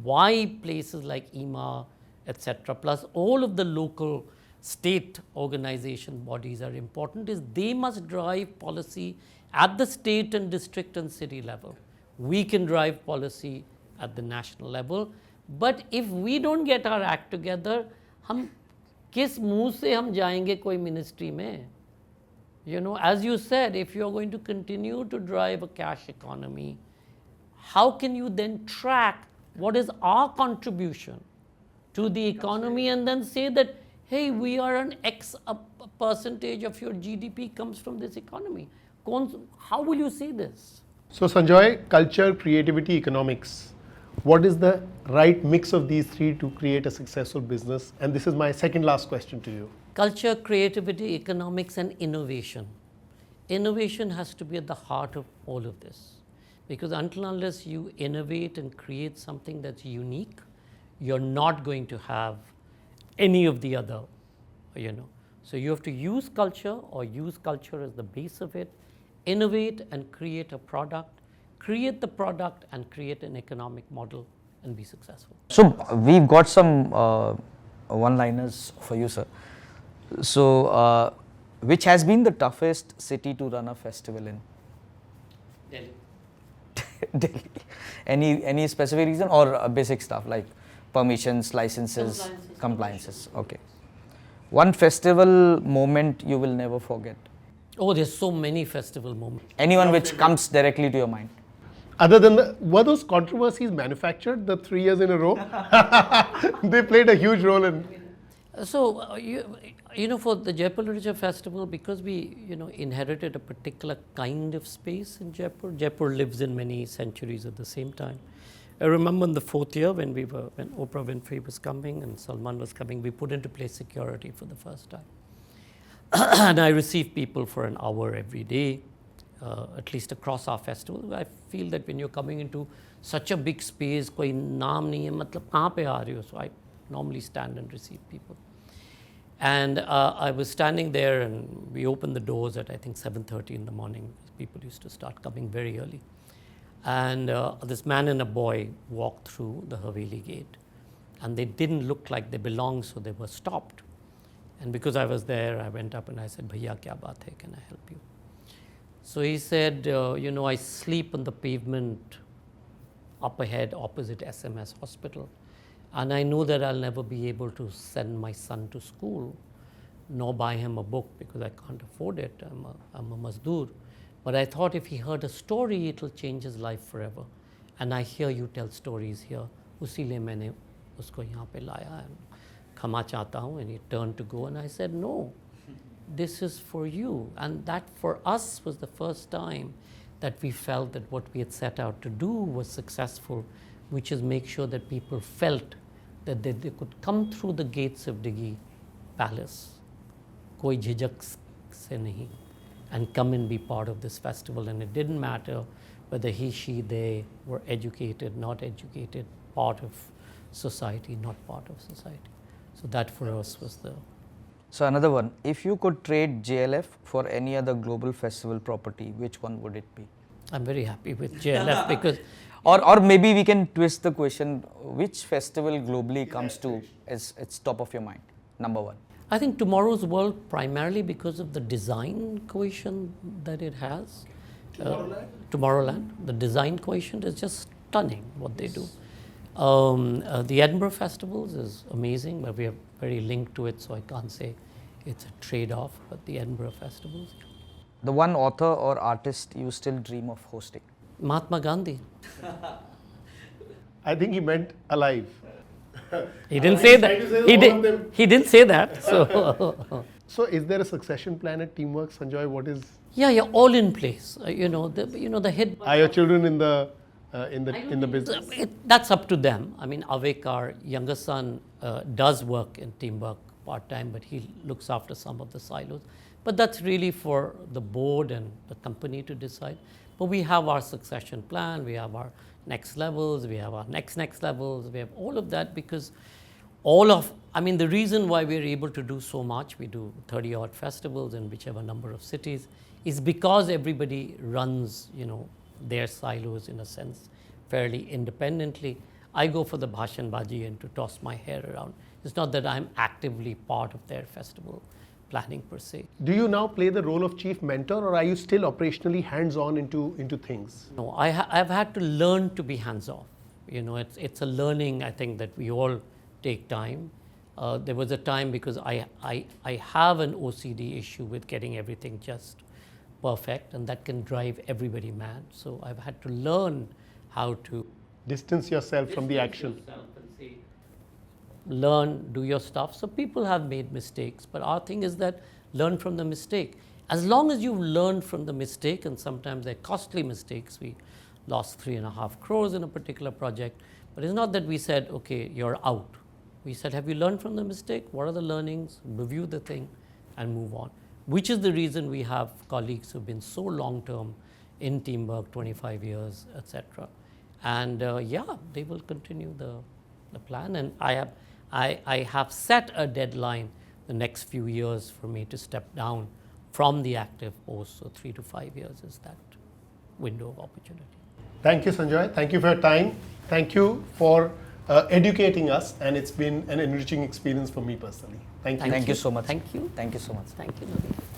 why places like EEMA, etc., plus all of the local state organization bodies are important is they must drive policy at the state and district and city level. We can drive policy at the national level, but if we don't get our act together, हम किस मुंह से हम जाएंगे कोई ministry में? As you said, if you're going to continue to drive a cash economy, how can you then track what is our contribution to the economy and then say that, hey, we are an X percentage of your GDP comes from this economy? How will you say this? So Sanjoy, culture, creativity, economics. What is the right mix of these three to create a successful business? And this is my second last question to you. Culture, creativity, economics, and innovation. Innovation has to be at the heart of all of this. Because until unless you innovate and create something that's unique, you're not going to have any of the other, So you have to use culture or use culture as the base of it, innovate and create a product, create the product and create an economic model and be successful. So we've got some one-liners for you, sir. So which has been the toughest city to run a festival in? Delhi. Delhi. Any specific reason or basic stuff like permissions, licenses, compliances? Okay. One festival moment you will never forget? Oh, there's so many festival moments. Anyone which comes directly to your mind? Other than were those controversies manufactured the 3 years in a row? They played a huge role in. So, for the Jaipur Literature Festival, because we, inherited a particular kind of space in Jaipur, Jaipur lives in many centuries at the same time. I remember in the 4th year when Oprah Winfrey was coming and Salman was coming, we put into place security for the first time. And I received people for an hour every day, at least across our festival. I feel that when you're coming into such a big space, koi naam nahi hai, matlab kahan pe aa rahe ho? So I normally stand and receive people. And I was standing there and we opened the doors at I think 7:30 in the morning. People used to start coming very early. And this man and a boy walked through the Haveli gate. And they didn't look like they belonged, so they were stopped. And because I was there, I went up and I said, Bhaiya, kya baat hai? Can I help you? So he said, I sleep on the pavement up ahead opposite SMS Hospital. And I know that I'll never be able to send my son to school, nor buy him a book because I can't afford it. I'm a mazdoor. But I thought if he heard a story, it'll change his life forever. And I hear you tell stories here. Usile maine usko yahan pe laya and khama chahta hu. And he turned to go and I said, no, this is for you. And that for us was the first time that we felt that what we had set out to do was successful, which is make sure that people felt that they could come through the gates of Diggi Palace, koi jhijak se nahi, and come and be part of this festival. And it didn't matter whether he, she, they were educated, not educated, part of society, not part of society. So that for us was the... So another one, if you could trade JLF for any other global festival property, which one would it be? I'm very happy with JLF because... Or maybe we can twist the question, which festival globally comes to as it's top of your mind, number one? I think Tomorrow's World primarily because of the design quotient that it has. Tomorrowland. The design quotient is just stunning what they do. The Edinburgh festivals is amazing, but we are very linked to it, so I can't say it's a trade-off, but the Edinburgh festivals. The one author or artist you still dream of hosting? Mahatma Gandhi. I think he meant alive. He didn't say that. He didn't say that. So, So is there a succession plan at Teamwork, Sanjoy? What is? yeah, all in place. The head. Are your children in the business? That's up to them. I mean, Avik, our younger son, does work in Teamwork part-time, but he looks after some of the silos. But that's really for the board and the company to decide. But we have our succession plan, we have our next levels, we have our next levels, we have all of that because the reason why we're able to do so much, we do 30 odd festivals in whichever number of cities, is because everybody runs, their silos in a sense fairly independently. I go for the bhashan baji and to toss my hair around. It's not that I'm actively part of their festival planning per se. Do you now play the role of chief mentor or are you still operationally hands-on into things? No, I've had to learn to be hands-off. It's a learning, I think, that we all take time. There was a time because I have an OCD issue with getting everything just perfect, and that can drive everybody mad. So I've had to learn how to Distance yourself from the action. Learn, do your stuff. So people have made mistakes, but our thing is that learn from the mistake. As long as you've learned from the mistake, and sometimes they're costly mistakes, we lost 3.5 crores in a particular project, But it's not that we said, okay, you're out. We said, have you learned from the mistake? What are the learnings? Review the thing and move on. Which is the reason we have colleagues who've been so long-term in teamwork, 25 years, etc. And they will continue the plan. And I have set a deadline the next few years for me to step down from the active post. So 3 to 5 years is that window of opportunity. Thank you, Sanjoy. Thank you for your time. Thank you for educating us, and it's been an enriching experience for me personally. Thank you. Thank you so much. Thank you. Thank you so much. Thank you, Naveen.